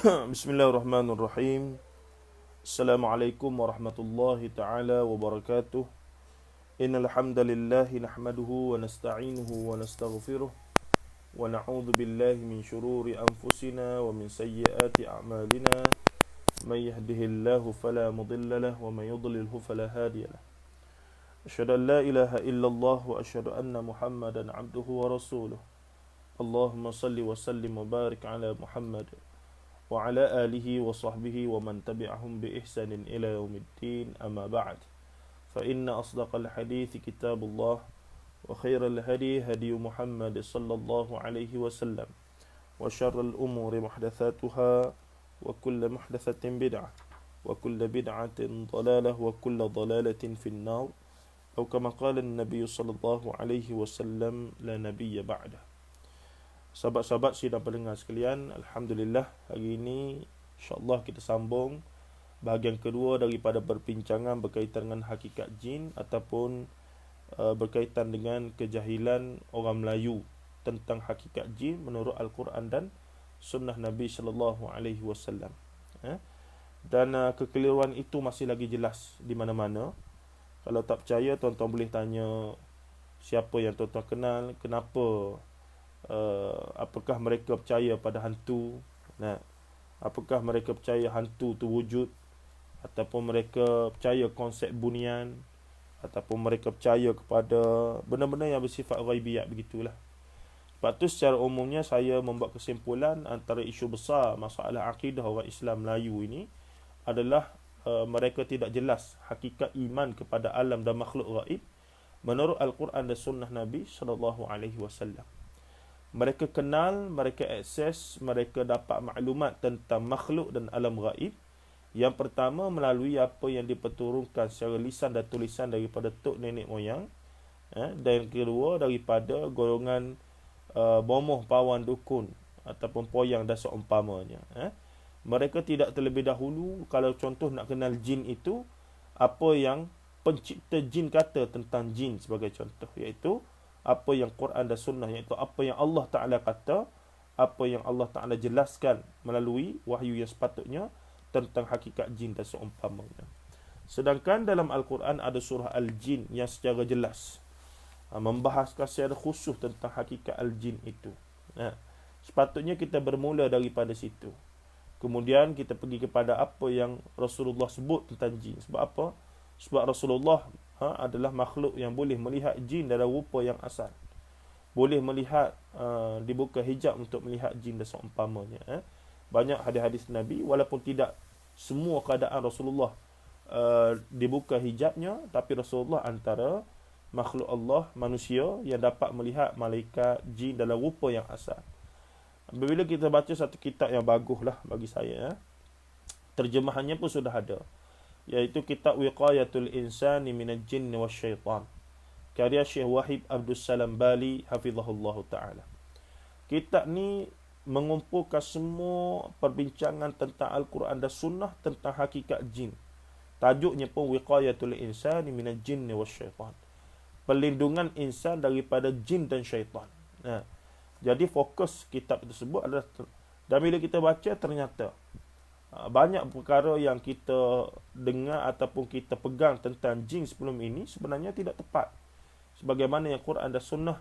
Bismillahirrahmanirrahim. Assalamualaikum warahmatullahi taala wabarakatuh. Innal hamdalillahi nahmaduhu wa nasta'inuhu wa nastaghfiruh wa na'udzu billahi min shururi anfusina wa min sayyiati a'malina. May yahdihillahu fala mudilla lahu wa may yudlilhu fala hadiya lahu. Asyhadu an la ilaha illallah wa asyhadu anna Muhammadan 'abduhu wa rasuluh. Allahumma salli wa sallim wa barik ala Muhammad wa ala alihi wa sahbihi wa man tabi'ahum bi ihsanin ila yaumiddin, amma ba'd. Fa inna asdaqal hadithi kitabullah wa khairal hadi hadi Muhammad sallallahu alaihi wasallam wa syarrul umuri muhdatsatuha wa kullu muhdatsatin bid'ah wa kullu bid'atin dhalalah wa kullu dhalalatin fin nar, atau kama qala an-nabiy sallallahu alaihi wasallam, la nabiyya ba'dah. Sahabat-sahabat sidang pendengar sekalian, alhamdulillah hari ini insya-Allah kita sambung bahagian kedua daripada perbincangan berkaitan dengan hakikat jin ataupun berkaitan dengan kejahilan orang Melayu tentang hakikat jin menurut Al-Quran dan sunnah Nabi sallallahu alaihi wasallam. Dan kekeliruan itu masih lagi jelas di mana-mana. Kalau tak percaya, tuan-tuan boleh tanya siapa yang tuan-tuan kenal, kenapa apakah mereka percaya pada hantu, apakah mereka percaya hantu tu wujud, ataupun mereka percaya konsep bunian, ataupun mereka percaya kepada benda-benda yang bersifat ghaibiyat, begitulah. Sebab tu secara umumnya saya membuat kesimpulan antara isu besar masalah akidah orang Islam Melayu ini adalah mereka tidak jelas hakikat iman kepada alam dan makhluk gaib menurut Al-Quran dan sunnah Nabi sallallahu alaihi wasallam. Mereka kenal, mereka akses, mereka dapat maklumat tentang makhluk dan alam gaib. Yang pertama melalui apa yang diperturunkan secara lisan dan tulisan daripada tok nenek moyang. Dan yang kedua daripada golongan bomoh pawan dukun ataupun poyang dan seumpamanya. Mereka tidak terlebih dahulu, kalau contoh nak kenal jin itu, apa yang pencipta jin kata tentang jin sebagai contoh, iaitu apa yang Quran dan sunnah, iaitu apa yang Allah Ta'ala kata, apa yang Allah Ta'ala jelaskan melalui wahyu yang sepatutnya tentang hakikat jin dan seumpamanya. Sedangkan dalam Al-Quran ada surah Al-Jin yang secara jelas membahaskan secara khusus tentang hakikat Al-Jin itu. Sepatutnya kita bermula daripada situ. Kemudian kita pergi kepada apa yang Rasulullah sebut tentang jin. Sebab apa? Sebab Rasulullah adalah makhluk yang boleh melihat jin dalam rupa yang asal. Boleh melihat, dibuka hijab untuk melihat jin dan seumpamanya. Banyak hadis-hadis Nabi, walaupun tidak semua keadaan Rasulullah dibuka hijabnya, tapi Rasulullah antara makhluk Allah, manusia yang dapat melihat malaikat, jin dalam rupa yang asal. Bila kita baca satu kitab yang baguslah bagi saya, terjemahannya pun sudah ada, iaitu kitab Wiqayatul Insani Minal Jinn Wasyaitan, karya Syekh Wahid Abdul Salam Bali hafizahullah ta'ala. Kitab ni mengumpulkan semua perbincangan tentang Al-Quran dan Sunnah tentang hakikat jin. Tajuknya pun Wiqayatul Insani Minal Jinn Wasyaitan, perlindungan insan daripada jin dan syaitan. Jadi fokus kitab tersebut adalah, dan bila kita baca ternyata banyak perkara yang kita dengar ataupun kita pegang tentang jin sebelum ini sebenarnya tidak tepat. Sebagaimana yang Quran dan Sunnah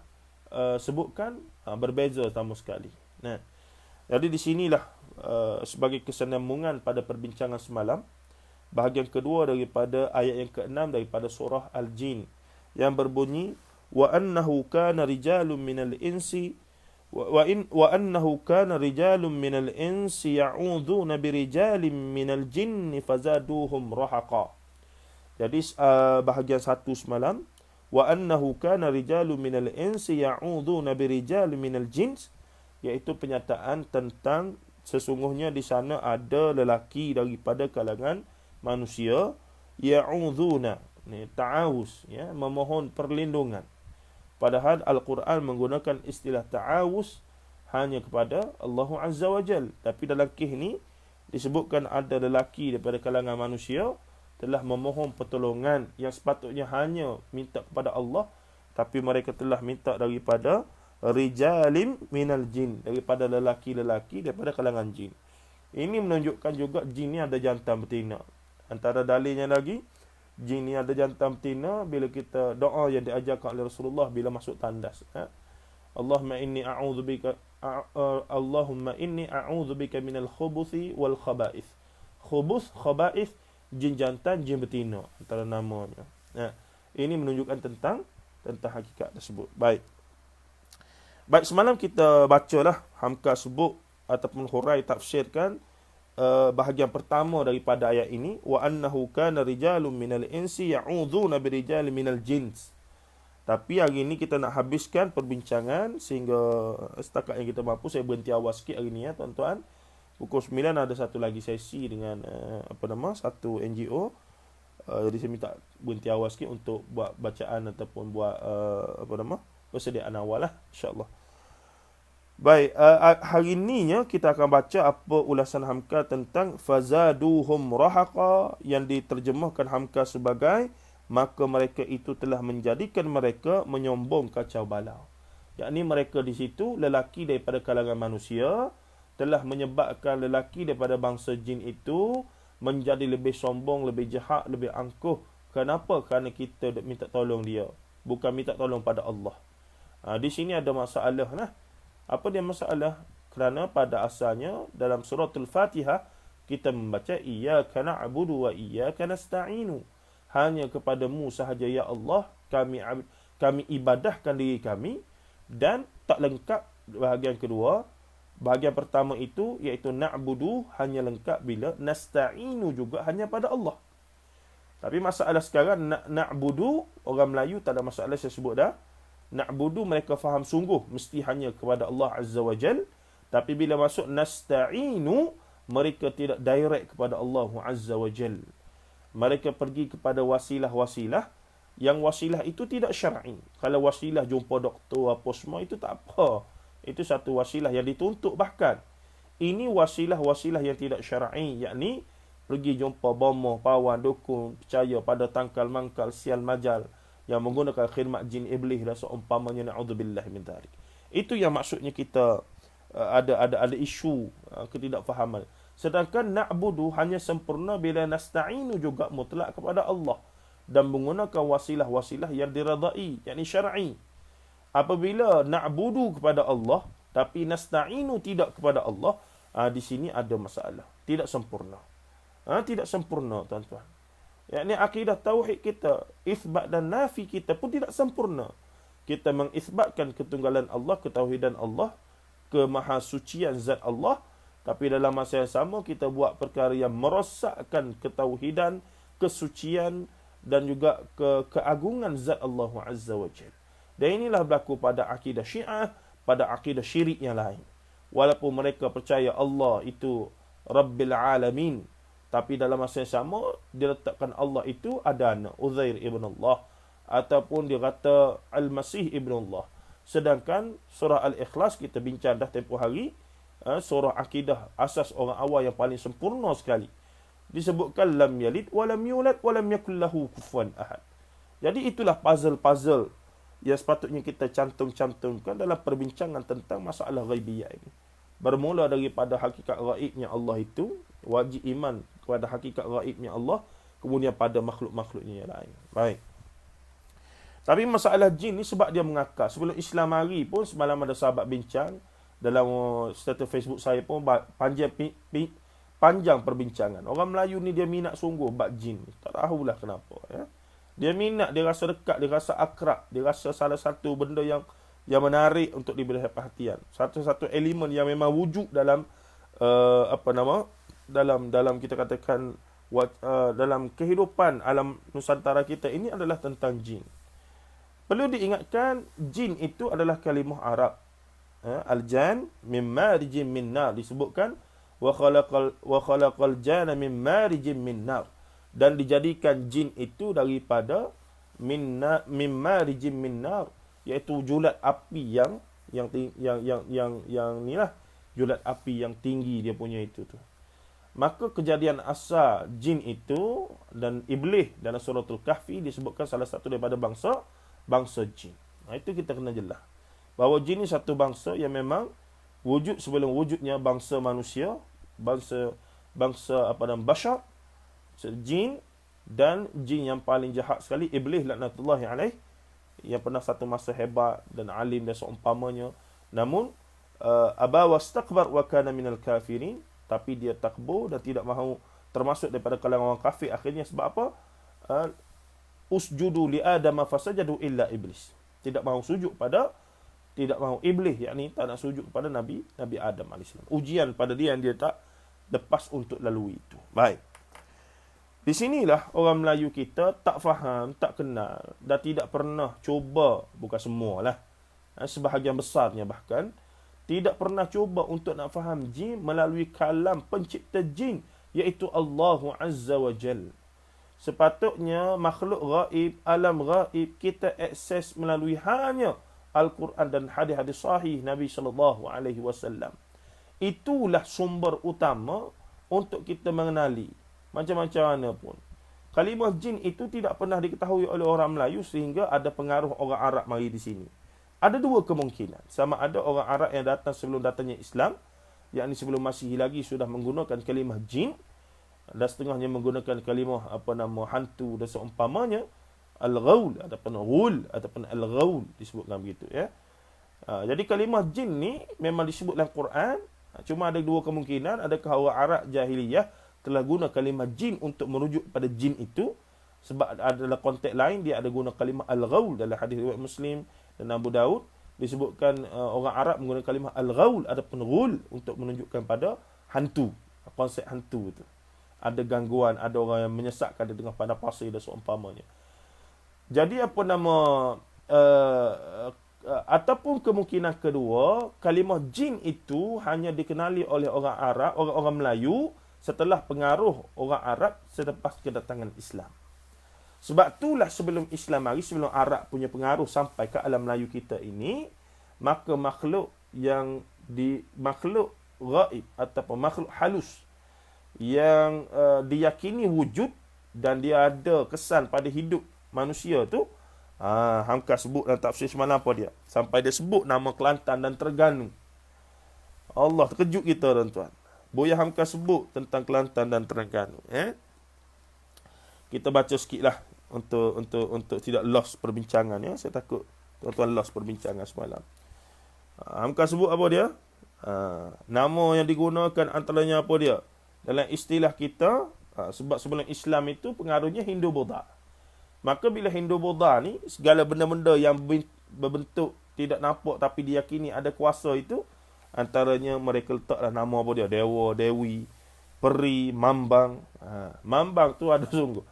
sebutkan, berbeza sama sekali. Jadi di sinilah sebagai kesinambungan pada perbincangan semalam, bahagian kedua daripada ayat yang ke-6 daripada surah Al-Jin yang berbunyi, wa annahu kana rijalun minal insi wa annahu kana rijalun minal insi ya'udzuuna birijalin minal jinni fazaduhum rahaqa. Jadi bahagian satu semalam, wa annahu kana rijalun minal insi ya'udzuuna birijalin minal jins, iaitu penyataan tentang sesungguhnya di sana ada lelaki daripada kalangan manusia, ya'udzuuna, ta'awuz, memohon perlindungan. Padahal Al-Quran menggunakan istilah ta'awuz hanya kepada Allah Azza wa Jal. Tapi dalam kisah ni disebutkan ada lelaki daripada kalangan manusia telah memohon pertolongan yang sepatutnya hanya minta kepada Allah, tapi mereka telah minta daripada rijalim minal jin, daripada lelaki-lelaki daripada kalangan jin. Ini menunjukkan juga jin ni ada jantan betina. Antara dalilnya lagi, jin ni ada jantan betina bila kita doa yang diajarkan oleh Rasulullah bila masuk tandas. Allahumma inni a'udzubika Allahumma inni a'udzubika minal khubuthi wal khaba'ith. Khubus, khaba'ith, jin jantan, jin betina antara namanya. Ini menunjukkan tentang hakikat tersebut. Baik, semalam kita bacalah Hamka sebut ataupun hurai tafsirkan bahagian pertama daripada ayat ini, wa annahu kana rijalun minal insi ya'udzuuna birijalin minal jins. Tapi hari ini kita nak habiskan perbincangan sehingga setakat yang kita mampu. Saya berhenti awal sikit hari ini tuan-tuan. Pukul 9 ada satu lagi sesi dengan satu NGO. Jadi saya minta berhenti awal sikit untuk buat bacaan ataupun buat persediaan awal lah, insya-Allah. Baik, hari ini kita akan baca apa ulasan Hamka tentang fazaduhum rahaqa, yang diterjemahkan Hamka sebagai maka mereka itu telah menjadikan mereka menyombong kacau balau. Yakni mereka di situ lelaki daripada kalangan manusia telah menyebabkan lelaki daripada bangsa jin itu menjadi lebih sombong, lebih jahat, lebih angkuh. Kenapa? Kerana kita minta tolong dia, bukan minta tolong pada Allah. Di sini ada masalah lah. Apa dia masalah? Kerana pada asalnya dalam suratul Fatihah kita membaca iyyaka na'budu wa iyyaka nasta'inu. Hanya kepadamu sahaja ya Allah kami ibadahkan diri kami, dan tak lengkap bahagian kedua. Bahagian pertama itu iaitu na'budu hanya lengkap bila nasta'inu juga hanya pada Allah. Tapi masalah sekarang na'budu, orang Melayu tak ada masalah, saya sebut dah. Na'budu mereka faham sungguh mesti hanya kepada Allah Azza wa Jal. Tapi bila masuk nasta'inu, mereka tidak direct kepada Allah Azza wa Jal. Mereka pergi kepada wasilah-wasilah yang wasilah itu tidak syar'i. Kalau wasilah jumpa doktor apa semua itu tak apa. Itu satu wasilah yang dituntut bahkan. Ini wasilah-wasilah yang tidak syar'i, yakni pergi jumpa bomoh, pawan, dukun, percaya pada tangkal mangkal, sial majal yang menggunakan khidmat jin iblis dan seumpamanya, na'udzubillah min dzalik. Itu yang maksudnya kita ada isu ketidakfahaman. Sedangkan na'budu hanya sempurna bila nasta'inu juga mutlak kepada Allah dan menggunakan wasilah-wasilah yang diradai, yakni syar'i. Apabila na'budu kepada Allah tapi nasta'inu tidak kepada Allah, di sini ada masalah, tidak sempurna. Tidak sempurna tuan-tuan. Yakni akidah tauhid kita, isbat dan nafi kita pun tidak sempurna. Kita mengisbatkan ketunggalan Allah, ketauhidan Allah, kemahasucian zat Allah, tapi dalam masa yang sama kita buat perkara yang merosakkan ketauhidan, kesucian dan juga keagungan zat Allah Azza wa Jalla. Dan inilah berlaku pada akidah Syiah, pada akidah syirik yang lain. Walaupun mereka percaya Allah itu Rabbil Alamin, tapi dalam masa yang sama dia letakkan Allah itu ada anak, Uzair ibn Allah, ataupun dia kata Al-Masih ibn Allah. Sedangkan surah Al-Ikhlas kita bincang dah tempoh hari, surah akidah asas orang awal yang paling sempurna sekali. Disebutkan lam yalid wa lam yulad wa lam yakul lahu kufuwan ahad. Jadi itulah puzzle-puzzle yang sepatutnya kita cantum-cantumkan dalam perbincangan tentang masalah ghaibiyah ini. Bermula daripada hakikat ghaibnya Allah itu, wajib iman kepada hakikat ghaibnya Allah, kemudian pada makhluk-makhluknya yang lain. Baik. Tapi masalah jin ni sebab dia mengakar. Sebelum Islam hari pun semalam ada sahabat bincang dalam status Facebook saya pun panjang perbincangan. Orang Melayu ni dia minat sungguh bab jin. Tak tahulah kenapa ya. Dia minat, dia rasa dekat, dia rasa akrab, dia rasa salah satu benda yang menarik untuk diberi perhatian. Satu-satu elemen yang memang wujud dalam dalam kita katakan dalam kehidupan alam Nusantara kita ini adalah tentang jin. Perlu diingatkan jin itu adalah kalimah Arab. Al-jan min marijin min nar, disebutkan wa khalaqal jana min marijin min nar, dan dijadikan jin itu daripada min marijin min nar, iaitu julat api yang inilah julat api yang tinggi dia punya itu tu. Maka kejadian asal jin itu dan iblis dalam suratul Kahfi disebutkan salah satu daripada bangsa jin. Itu kita kena jelas bahawa jin ni satu bangsa yang memang wujud sebelum wujudnya bangsa manusia, bangsa apa nama bashar, jin, dan jin yang paling jahat sekali iblis laknatullahi alaih, yang pernah satu masa hebat dan alim dan seumpamanya. Namun aba wastakbar wa kana minal kafirin, tapi dia takbur dan tidak mahu termasuk daripada kalangan orang kafir. Akhirnya sebab apa? Usjudu li Adam fasajadu illa iblis. Tidak mahu iblis, yakni tak nak sujud kepada Nabi Adam AS. Ujian pada dia yang dia tak lepas untuk lalui itu. Baik. Di sinilah orang Melayu kita tak faham, tak kenal dan tidak pernah cuba, bukan semualah, sebahagian besarnya bahkan tidak pernah cuba untuk nak faham jin melalui kalam pencipta jin, iaitu Allah Azza wa Jal. Sepatutnya makhluk gaib, alam gaib kita akses melalui hanya Al-Quran dan hadis-hadis sahih Nabi SAW. Itulah sumber utama untuk kita mengenali macam-macam mana pun. Kalimah jin itu tidak pernah diketahui oleh orang Melayu sehingga ada pengaruh orang Arab mari di sini. Ada dua kemungkinan. Sama ada orang Arab yang datang sebelum datangnya Islam, yakni sebelum Masihi lagi sudah menggunakan kalimah jin, dan setengahnya menggunakan kalimah hantu dan seumpamanya, al-ghaul ataupun ghul ataupun al-ghaul disebutkan begitu ya. Jadi kalimah jin ni memang disebut dalam Quran, cuma ada dua kemungkinan. Adakah orang Arab jahiliyah telah guna kalimah jin untuk merujuk pada jin itu, sebab adalah konteks lain dia ada guna kalimah al-ghaul dalam hadis riwayat Muslim dan Abu Daud disebutkan orang Arab menggunakan kalimah al-ghaul ataupun ghul untuk menunjukkan pada hantu, konsep hantu itu. Ada gangguan, ada orang yang menyesatkan dia dengan pandang pasir dan seumpamanya. Jadi ataupun kemungkinan kedua, kalimah jin itu hanya dikenali oleh orang Arab, orang Melayu setelah pengaruh orang Arab selepas kedatangan Islam. Sebab itulah sebelum Islam mari, sebelum Arab punya pengaruh sampai ke alam Melayu kita ini, maka makhluk gaib ataupun makhluk halus yang diyakini wujud dan dia ada kesan pada hidup manusia tu, Hamka sebut dalam tafsir semalam apa dia? Sampai dia sebut nama Kelantan dan Terengganu. Allah terkejut kita tuan-tuan. Buya Hamka sebut tentang Kelantan dan Terengganu. Kita baca sikitlah untuk tidak lost perbincangan ya. Saya takut tuan-tuan lost perbincangan semalam. Hamka sebut apa dia? Nama yang digunakan antaranya apa dia? Dalam istilah kita, sebab sebelum Islam itu pengaruhnya Hindu-Buddha. Maka bila Hindu-Buddha ni, segala benda-benda yang berbentuk tidak nampak tapi diyakini ada kuasa itu, antaranya mereka letaklah nama apa dia? Dewa, Dewi, Peri, Mambang. Mambang tu ada sungguh.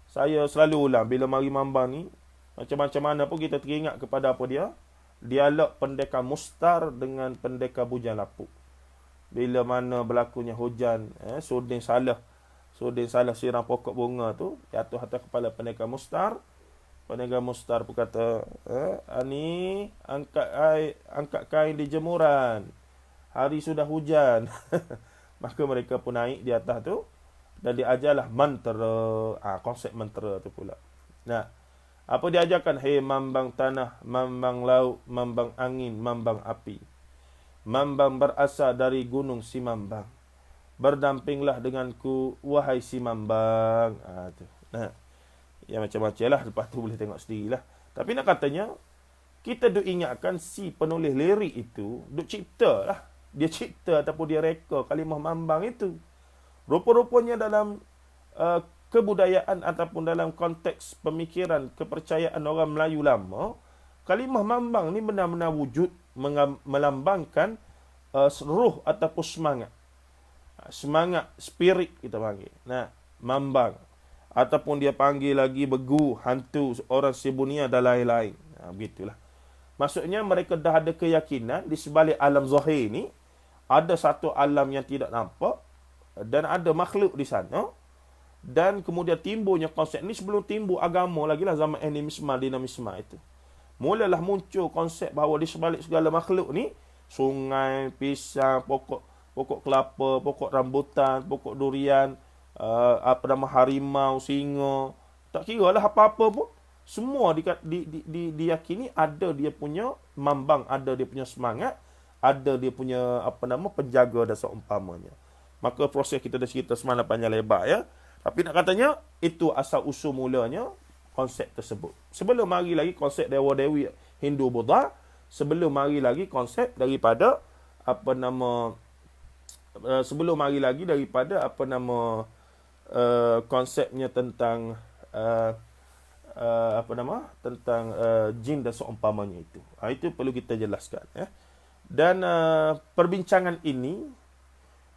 Saya selalu ulang, bila mari Mambang ni, macam-macam mana pun kita teringat kepada apa dia? Dialog pendekar Mustar dengan pendekar Bujang Lapuk. Bila mana berlakunya hujan, Sudin salah siram pokok bunga tu, jatuh atas kepala pendekar Mustar. Pendekar Mustar pun kata, Ani, angkat kain di jemuran. Hari sudah hujan. Maka mereka pun naik di atas tu dan diajarlah mantra. Konsep mantra tu pula. Nah, apa diajarkan? Hei mambang tanah, mambang laut, mambang angin, mambang api. Mambang berasal dari gunung si Mambang. Berdampinglah denganku, wahai si Mambang. Nah, ya macam-macam lah. Lepas tu boleh tengok sendirilah. Tapi nak katanya, kita duk ingatkan si penulis lirik itu duk cipta lah. Dia cipta ataupun dia reka kalimah Mambang itu. Rupa-rupanya dalam kebudayaan ataupun dalam konteks pemikiran kepercayaan orang Melayu lama, kalimah Mambang ni benar-benar wujud, melambangkan ruh ataupun semangat spirit kita panggil. Nah, Mambang ataupun dia panggil lagi begu, hantu, orang Sibunia dan lain-lain. Begitulah. Maksudnya mereka dah ada keyakinan di sebalik alam zahir ni ada satu alam yang tidak nampak dan ada makhluk di sana. Dan kemudian timbulnya konsep ni sebelum timbul agama lagi lah, zaman animisme, dinamisme itu. Mulalah muncul konsep bahawa di sebalik segala makhluk ni, sungai, pisang, pokok kelapa, pokok rambutan, pokok durian, harimau, singa, tak kira lah apa-apa pun, semua diyakini ada dia punya mambang, ada dia punya semangat, ada dia punya penjaga dan seumpamanya. Maka proses kita dah cerita semalam panjang lebar ya. Tapi nak katanya itu asal usul mulanya konsep tersebut. Sebelum mari lagi konsep dewa-dewi Hindu Buddha, sebelum mari lagi konsep daripada sebelum mari lagi daripada konsepnya tentang tentang jin dan seumpamanya itu. Itu perlu kita jelaskan ya. Dan perbincangan ini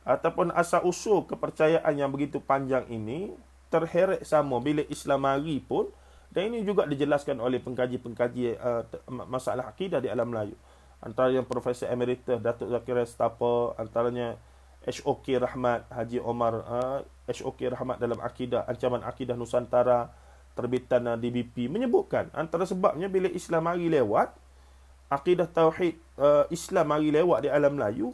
ataupun asal usul kepercayaan yang begitu panjang ini terheret sama bila Islam mari pun, dan ini juga dijelaskan oleh pengkaji-pengkaji masalah akidah di alam Melayu. Antara yang Profesor Emeritus Datuk Zakaria Setapa, antaranya HOK Rahmat Haji Omar, HOK Rahmat dalam akidah, Ancaman Akidah Nusantara, terbitan DBP, menyebutkan antara sebabnya bila Islam mari lewat, akidah tauhid Islam mari lewat di alam Melayu,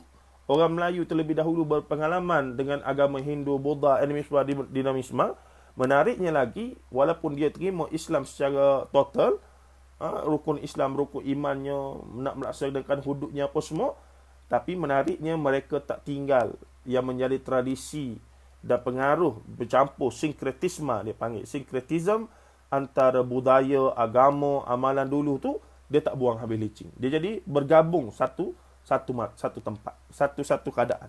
orang Melayu terlebih dahulu berpengalaman dengan agama Hindu, Buddha, animisme, dinamisme. Menariknya lagi, walaupun dia terima Islam secara total, rukun Islam, rukun imannya, nak melaksanakan hududnya apa semua, tapi menariknya mereka tak tinggal yang menjadi tradisi dan pengaruh bercampur sinkretisme, dia panggil sinkretism, antara budaya, agama, amalan dulu tu, dia tak buang habis licin. Dia jadi bergabung satu tempat, satu keadaan.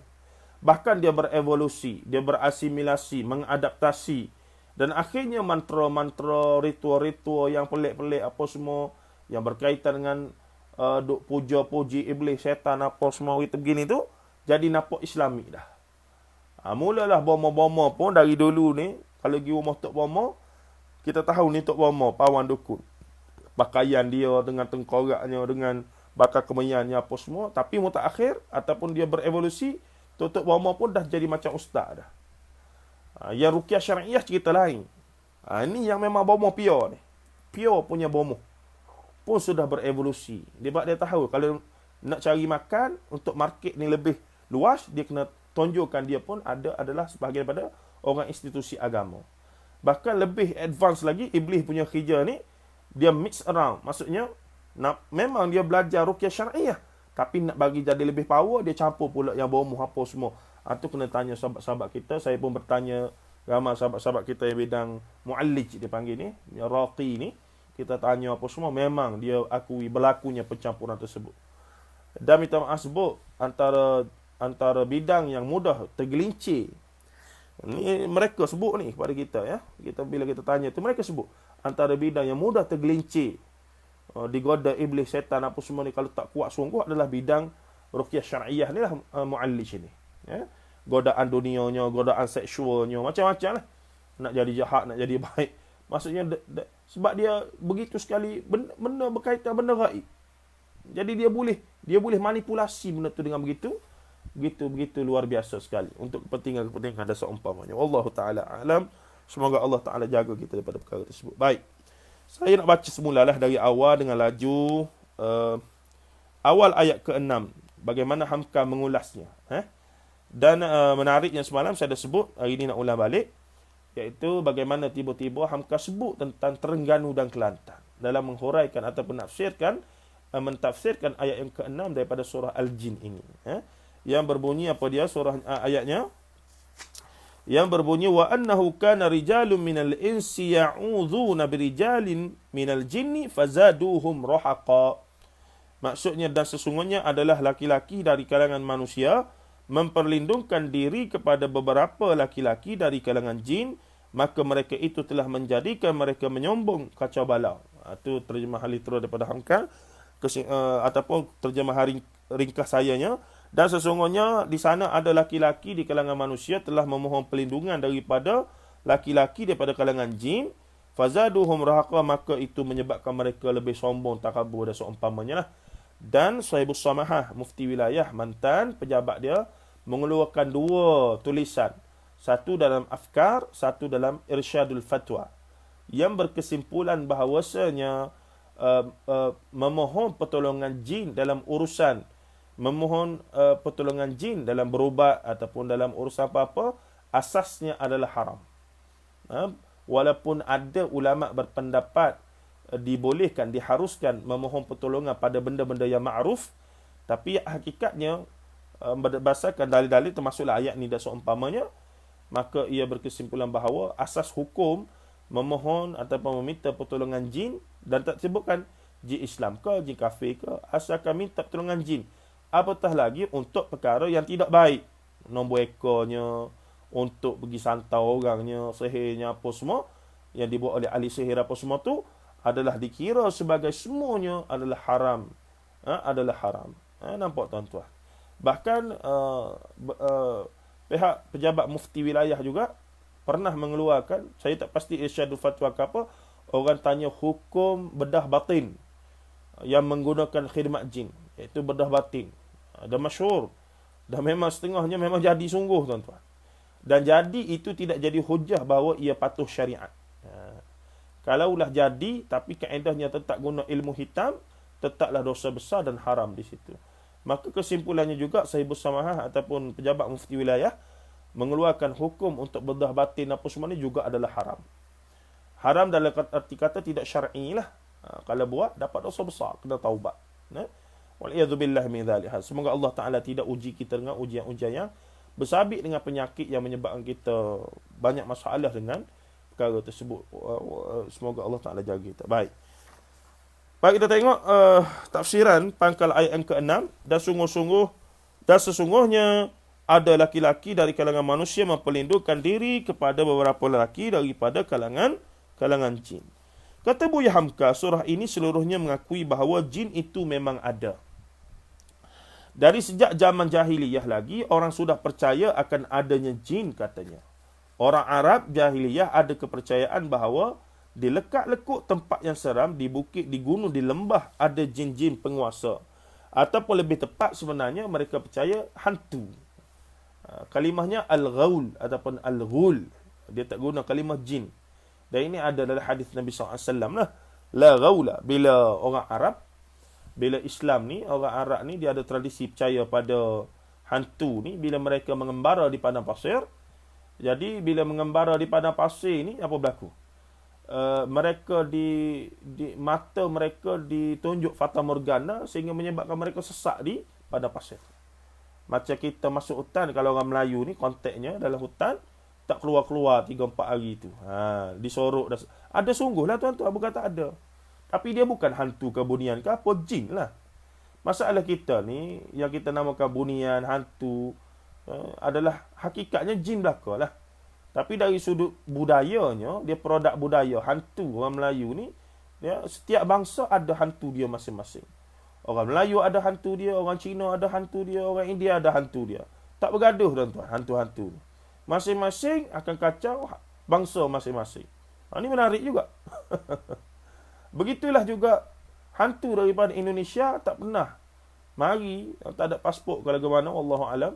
Bahkan dia berevolusi, dia berasimilasi, mengadaptasi, dan akhirnya mantra-mantra, ritual-ritual yang pelik-pelik apa semua yang berkaitan dengan duk puja-puji iblis, syaitan apa semua itu begini tu, jadi nampak Islami dah. Mulalah bomo-bomo pun dari dulu ni, kalau pergi rumah Tok Bomo, kita tahu ni Tok Bomo, pawan dukun. Pakaian dia dengan tengkoraknya, dengan bakal kemenyannya apa semua, tapi mutakhir ataupun dia berevolusi, Tok Bomo pun dah jadi macam ustaz dah. Yang ruqyah syariah cerita lain. Ini yang memang bomo pure ni. Pure punya bomo pun sudah berevolusi. Dia tahu kalau nak cari makan untuk market ni lebih luas, dia kena tunjukkan dia pun adalah sebahagian daripada orang institusi agama. Bahkan lebih advance lagi, iblis punya kerja ni, dia mix around. Maksudnya, memang dia belajar ruqyah syariah, tapi nak bagi jadi lebih power, dia campur pula yang bomo apa semua. Itu kena tanya sahabat-sahabat kita. Saya pun bertanya ramai sahabat-sahabat kita yang bidang mu'allij, dia panggil ni, yang raqi ni. Kita tanya apa semua, memang dia akui berlakunya pencampuran tersebut. Dan minta maaf sebut, antara bidang yang mudah tergelincir, ni mereka sebut ni kepada kita ya. Bila kita tanya tu, mereka sebut antara bidang yang mudah tergelincir, digoda iblis, setan apa semua ni, kalau tak kuat sungguh, adalah bidang ruqyah syariah ni lah, mu'allij ni ya. Godaan dunianya, godaan seksualnya, macam-macam lah. Nak jadi jahat, nak jadi baik. Maksudnya sebab dia begitu sekali benda berkaitan benda gaib. Jadi dia boleh manipulasi benda tu dengan begitu luar biasa sekali untuk kepentingan dasar umpamanya. Wallahu taala alam. Semoga Allah taala jaga kita daripada perkara tersebut. Baik. Saya nak baca semulalah dari awal dengan laju, awal ayat ke-6, bagaimana Hamka mengulasnya. Dan menariknya semalam saya dah sebut, hari ini nak ulang balik, iaitu bagaimana tiba-tiba Hamka sebut tentang Terengganu dan Kelantan dalam menghuraikan ataupun mentafsirkan ayat yang ke-6 daripada surah Al-Jin ini. Yang berbunyi apa dia surah ayatnya? Yang berbunyi wa annahu kana rijalun minal insi ya'udzuuna birijalin minal jinni fazaduhum rahaqa. Maksudnya, dan sesungguhnya adalah laki-laki dari kalangan manusia memperlindungkan diri kepada beberapa laki-laki dari kalangan jin, maka mereka itu telah menjadikan mereka menyombong kacau balau. Itu terjemahan literal daripada Hamka, ataupun terjemahan ringkas sayanya. Dan sesungguhnya di sana ada laki-laki di kalangan manusia telah memohon perlindungan daripada laki-laki daripada kalangan jin, fazaduhum rahaqa, maka itu menyebabkan mereka lebih sombong, takabur dan seumpamanya lah. Dan Sahibus Samahah, mufti wilayah Mantan, pejabat dia, mengeluarkan 2 tulisan. Satu dalam Afkar, satu dalam Irsyadul Fatwa, yang berkesimpulan bahawasanya memohon pertolongan jin dalam urusan, memohon pertolongan jin dalam berubat ataupun dalam urusan apa-apa, asasnya adalah haram. Walaupun ada ulama berpendapat dibolehkan, diharuskan memohon pertolongan pada benda-benda yang ma'ruf, tapi hakikatnya berdasarkan dalil-dalil termasuklah ayat ni dan seumpamanya, maka ia berkesimpulan bahawa asas hukum memohon ataupun meminta pertolongan jin, dan tak sebutkan jin Islam ke, jin kafir ke, asalkan minta pertolongan jin. Apatah lagi untuk perkara yang tidak baik, nombor ekornya, untuk pergi santau orangnya, sihirnya apa semua yang dibuat oleh ahli sihir apa semua tu adalah dikira sebagai semuanya adalah haram. Adalah haram. Nampak tuan-tuan. Bahkan pihak pejabat mufti wilayah juga pernah mengeluarkan, saya tak pasti irsyadul fatwa ke apa, orang tanya hukum bedah batin yang menggunakan khidmat jin, iaitu bedah batin. Dah masyhur. Dah memang setengahnya memang jadi sungguh tuan-tuan. Dan jadi itu tidak jadi hujah bahawa ia patuh syariat. Kalaulah jadi tapi kaedahnya tetap guna ilmu hitam, tetaplah dosa besar dan haram di situ. Maka kesimpulannya juga Sahibus Samahah ataupun pejabat mufti wilayah mengeluarkan hukum untuk bedah batin apa semua ni juga adalah haram. Haram dalam arti kata tidak syar'i lah. Kalau buat dapat dosa besar, kena taubat. Wal'iyadzubillah min dzalik. Semoga Allah Taala tidak uji kita dengan ujian-ujian yang bersabit dengan penyakit yang menyebabkan kita banyak masalah dengan perkara tersebut. Semoga Allah Taala jaga kita. Baik. Baik, kita tengok tafsiran pangkal ayat yang ke-6. Dan sesungguhnya ada laki-laki dari kalangan manusia memperlindungkan diri kepada beberapa lelaki daripada kalangan jin. Kata Buya Hamka, surah ini seluruhnya mengakui bahawa jin itu memang ada. Dari sejak zaman jahiliyah lagi, orang sudah percaya akan adanya jin katanya. Orang Arab jahiliyah ada kepercayaan bahawa di lekak-lekuk tempat yang seram, di bukit, di gunung, di lembah, ada jin-jin penguasa. Ataupun lebih tepat sebenarnya mereka percaya hantu. Kalimahnya al-ghaul ataupun al-ghul. Dia tak guna kalimah jin. Dan ini ada dalam hadis Nabi SAW lah. La ghaula. Bila orang Arab, bila Islam ni, orang Arab ni dia ada tradisi percaya pada hantu ni bila mereka mengembara di padang pasir. Jadi bila mengembara di padang pasir ni apa berlaku? Mereka di mata mereka ditunjuk fata morgana sehingga menyebabkan mereka sesak di padang pasir. Macam kita masuk hutan, kalau orang Melayu ni konteknya dalam hutan tak keluar-keluar 3-4 hari tu. Disorok dah. Ada sungguh lah tuan-tuan, bukan tak ada. Tapi dia bukan hantu ke bunian ke apa, jin lah. Masalah kita ni yang kita namakan bunian, hantu adalah hakikatnya jin belaka lah. Tapi dari sudut budayanya, dia produk budaya hantu orang Melayu ni, ya, setiap bangsa ada hantu dia masing-masing. Orang Melayu ada hantu dia, orang Cina ada hantu dia, orang India ada hantu dia. Tak bergaduh tuan-tuan, hantu-hantu ni. Masing-masing akan kacau bangsa masing-masing. Ini menarik juga. Begitulah juga hantu daripada Indonesia tak pernah mari, tak ada pasport kalau ke mana, wallahu alam,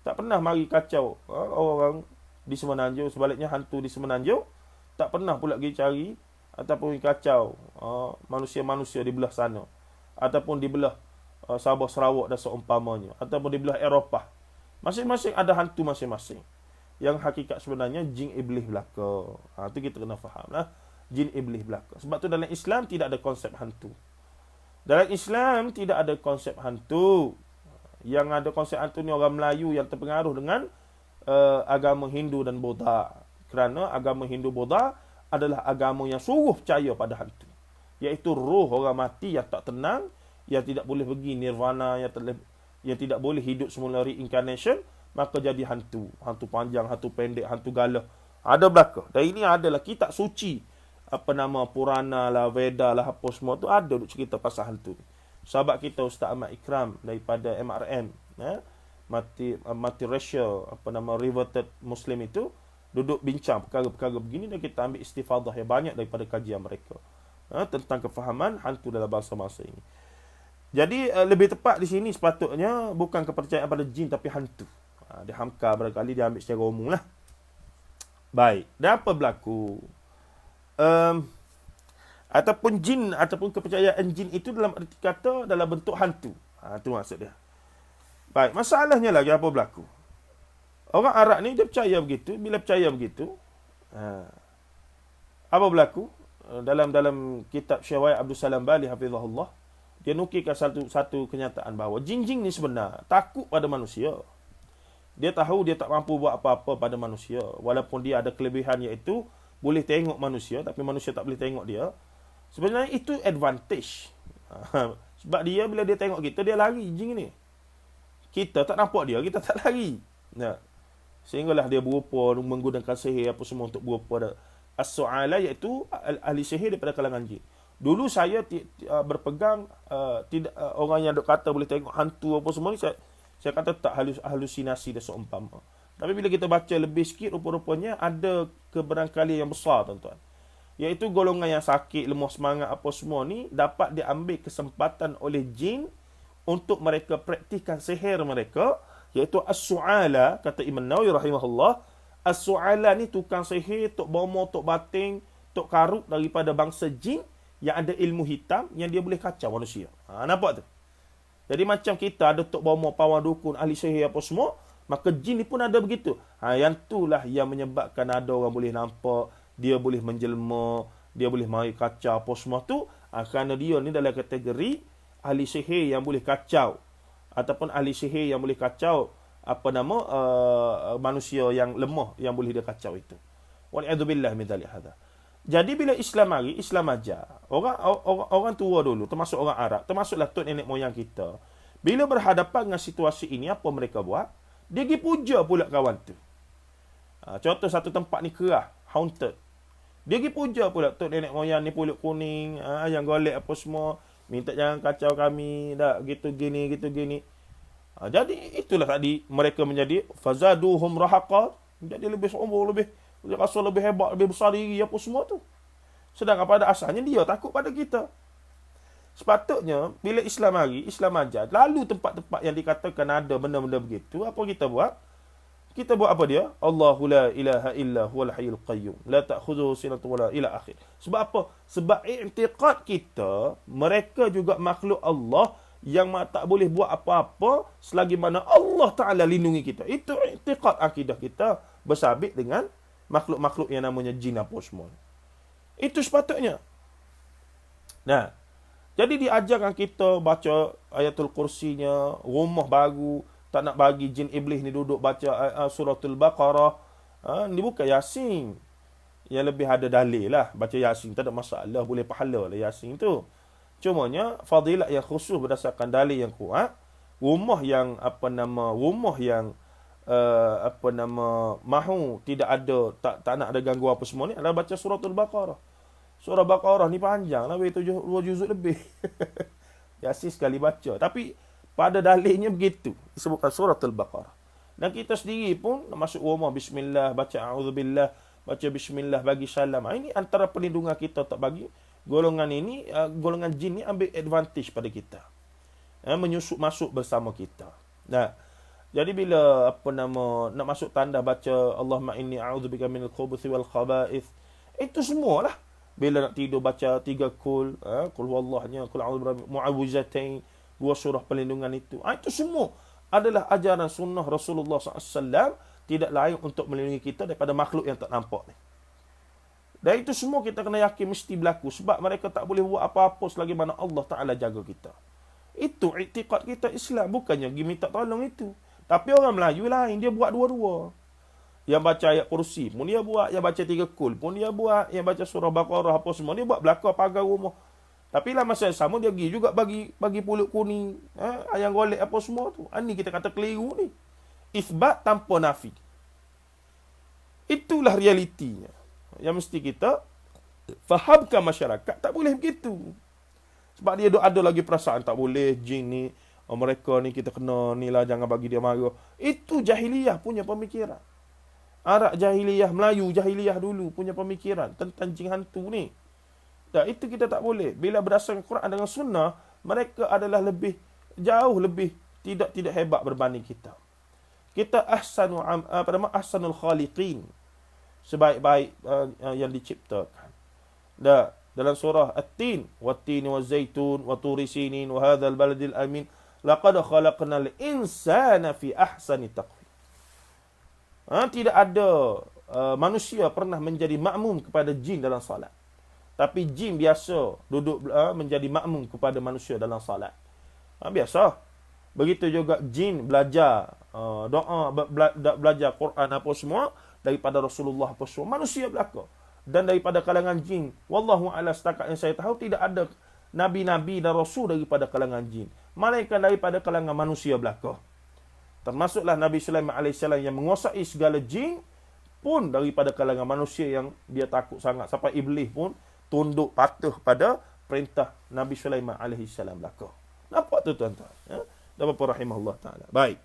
tak pernah mari kacau orang di Semenanjung. Sebaliknya hantu di Semenanjung tak pernah pula pergi cari ataupun kacau manusia-manusia di belah sana, ataupun di belah Sabah Sarawak dan seumpamanya, ataupun di belah Eropah. Masing-masing ada hantu masing-masing. Yang hakikat sebenarnya jin iblis belaka. Itu kita kena faham lah. Jin iblis belaka. Sebab tu dalam Islam tidak ada konsep hantu. Dalam Islam tidak ada konsep hantu. Yang ada konsep hantu ni orang Melayu yang terpengaruh dengan agama Hindu dan Buddha. Kerana agama Hindu Buddha adalah agama yang sungguh percaya pada hantu. Iaitu roh orang mati yang tak tenang, yang tidak boleh pergi nirvana, yang tidak boleh hidup semula reincarnation, maka jadi hantu. Hantu panjang, hantu pendek, hantu galah. Ada belaka. Dan ini adalah kitab suci. Apa nama, Purana lah, Veda lah, apa semua tu ada duk cerita pasal hantu. Sahabat kita Ustaz Ahmad Ikram daripada MRM, multiracial, apa nama, reverted Muslim itu, duduk bincang perkara-perkara begini dan kita ambil istifadah yang banyak daripada kajian mereka tentang kefahaman hantu dalam bangsa-bangsa ini. Jadi lebih tepat di sini sepatutnya bukan kepercayaan pada jin tapi hantu. Dia Hamka barangkali dia ambil secara umum lah. Baik. Dan apa berlaku? Ataupun jin, ataupun kepercayaan jin itu dalam arti kata dalam bentuk hantu. Itu maksud dia. Baik. Masalahnya lagi apa berlaku? Orang Arab ni dia percaya begitu. Bila percaya begitu, apa berlaku? Dalam kitab Syawai Abdul Salam Bali hafizahullah, dia nukilkan satu kenyataan bahawa jin-jin ni sebenar takut pada manusia. Dia tahu dia tak mampu buat apa-apa pada manusia. Walaupun dia ada kelebihan iaitu boleh tengok manusia, tapi manusia tak boleh tengok dia. Sebenarnya itu advantage. Sebab dia bila dia tengok kita, dia lari jin ni. Kita tak nampak dia, kita tak lari. Nah, sehinggalah dia berupa menggunakan sihir apa semua untuk berupa as-su'ala, iaitu ahli sihir daripada kalangan jin. Dulu saya berpegang tidak orang yang dok kata boleh tengok hantu apa semua ni, saya kata tak halusinasi dia seumpama. Tapi bila kita baca lebih sikit, rupa-rupanya ada keberangkalian yang besar, tuan-tuan. Iaitu golongan yang sakit, lemah semangat apa semua ni dapat diambil kesempatan oleh jin untuk mereka praktikkan sihir mereka, iaitu as-su'ala. Kata Imam Nawawi rahimahullah, as-su'ala ni tukang sihir, tok bomo, tok bating, tok karut daripada bangsa jin yang ada ilmu hitam yang dia boleh kacau manusia. Nampak tu? Jadi macam kita ada tok bomo, pawang dukun, ahli sihir apa semua, maka jin ni pun ada begitu. Yang itulah yang menyebabkan ada orang boleh nampak, dia boleh menjelma, dia boleh mari kacau apa semua tu, kerana dia ni dalam kategori ahli sihir yang boleh kacau, ataupun ahli sihir yang boleh kacau manusia yang lemah yang boleh dia kacau itu. Wal'idzubillah min dzalik hadza. Jadi bila Islam mari, Islam ajar. Orang tua dulu, termasuk orang Arab, termasuklah tok nenek moyang kita, bila berhadapan dengan situasi ini, apa mereka buat? Dia pergi puja pula kawan tu. Contoh satu tempat ni kerah, haunted. Dia pergi puja pula tok nenek moyang ni, pulut kuning, yang golek apa semua, minta jangan kacau kami, dah gitu gini. Jadi itulah tadi mereka menjadi fazaduhum rahaqa, jadi lebih sombong, lebih rasa lebih hebat, lebih besar diri apa semua tu. Sedangkan pada asalnya dia takut pada kita. Sepatutnya bila Islam mari, Islam ajar, lalu tempat-tempat yang dikatakan ada benda-benda begitu, apa kita buat? Kita buat apa dia? Allahu la ilaha illa huwal hayyul qayyum, la ta'khudhuhu sinatun wa la ila akhir. Sebab apa? Sebab i'tiqad kita, mereka juga makhluk Allah yang tak boleh buat apa-apa selagi mana Allah Ta'ala lindungi kita. Itu i'tiqad akidah kita bersabit dengan makhluk-makhluk yang namanya jin apa semua. Itu sepatutnya. Nah, jadi diajarkan kita baca ayatul kursinya, rumah baru, tak nak bagi jin iblis ni duduk baca suratul Baqarah. Ni bukan Yasin. Yang lebih ada dalil lah. Baca Yasin, tak ada masalah. Boleh pahala lah Yasin tu. Cumanya, fadilat yang khusus berdasarkan dalil yang kuat. Rumah yang mahu tidak ada, tak nak ada gangguan apa semua ni, adalah baca suratul Baqarah. Surah Baqarah ni panjang lah, 2 juzuk lebih. Yasin sekali baca. Tapi pada dalilnya begitu, disebutkan suratul Baqarah. Dan kita sendiri pun nak masuk rumah, bismillah, baca a'udzubillah, baca bismillah, bagi salam. Ini antara perlindungan kita tak bagi golongan ini, golongan jin ni ambil advantage pada kita. Menyusup masuk bersama kita. Nah, jadi bila nak masuk tanda baca Allahumma inni a'udzubika minal khubuthi wal khaba'ith, itu semualah. Bila nak tidur baca 3 qul huwallahnya, qul a'udzu mu'awwizatain, 2 surah perlindungan itu. Itu semua adalah ajaran sunnah Rasulullah SAW, tidak lain untuk melindungi kita daripada makhluk yang tak nampak ni. Dan itu semua kita kena yakin mesti berlaku, sebab mereka tak boleh buat apa-apa selagi mana Allah Ta'ala jaga kita. Itu i'tiqad kita Islam, bukannya pergi minta tolong itu. Tapi orang Melayu lain, dia buat dua-dua. Yang baca ayat kursi pun dia buat, yang baca 3 qul pun dia buat, yang baca surah Baqarah apa semua dia buat, belakang pagar rumah. Tapi lah masa yang sama dia pergi juga bagi pulut kuning, ayam golek apa semua tu. Ini kita kata keliru ni. Isbat tanpa nafi. Itulah realitinya. Yang mesti kita fahamkan masyarakat, tak boleh begitu. Sebab dia ada lagi perasaan tak boleh jin ni, mereka ni kita kena ni lah, jangan bagi dia marah. Itu jahiliyah punya pemikiran. Arab jahiliyah, Melayu jahiliyah dulu punya pemikiran tentang jin hantu ni. Dan itu kita tak boleh. Bila berdasarkan Quran dengan sunnah, mereka adalah jauh lebih tidak hebat berbanding kita. Kita ahsanul khaliqin, sebaik-baik yang diciptakan. Dalam surah At-Tin, wat-tin waz-zaitun wa turi sinin wa hadzal baladil amin, laqad khalaqnal insana fi ahsani taqwim. Tidak ada manusia pernah menjadi makmum kepada jin dalam salat. Tapi jin biasa duduk menjadi makmum kepada manusia dalam salat. Biasa. Begitu juga jin belajar doa, belajar Quran apa semua daripada Rasulullah apa semua. Manusia belaka. Dan daripada kalangan jin, wallahu a'lam, setakat yang saya tahu tidak ada nabi-nabi dan rasul daripada kalangan jin. Malaikat daripada kalangan manusia belaka. Termasuklah Nabi Sulaiman AS yang menguasai segala jin pun daripada kalangan manusia yang dia takut sangat. Sampai iblis pun tunduk patuh pada perintah Nabi Sulaiman AS belaka. Nampak tu tuan-tuan? Ya? Dan Bapa rahimahullah ta'ala. Baik.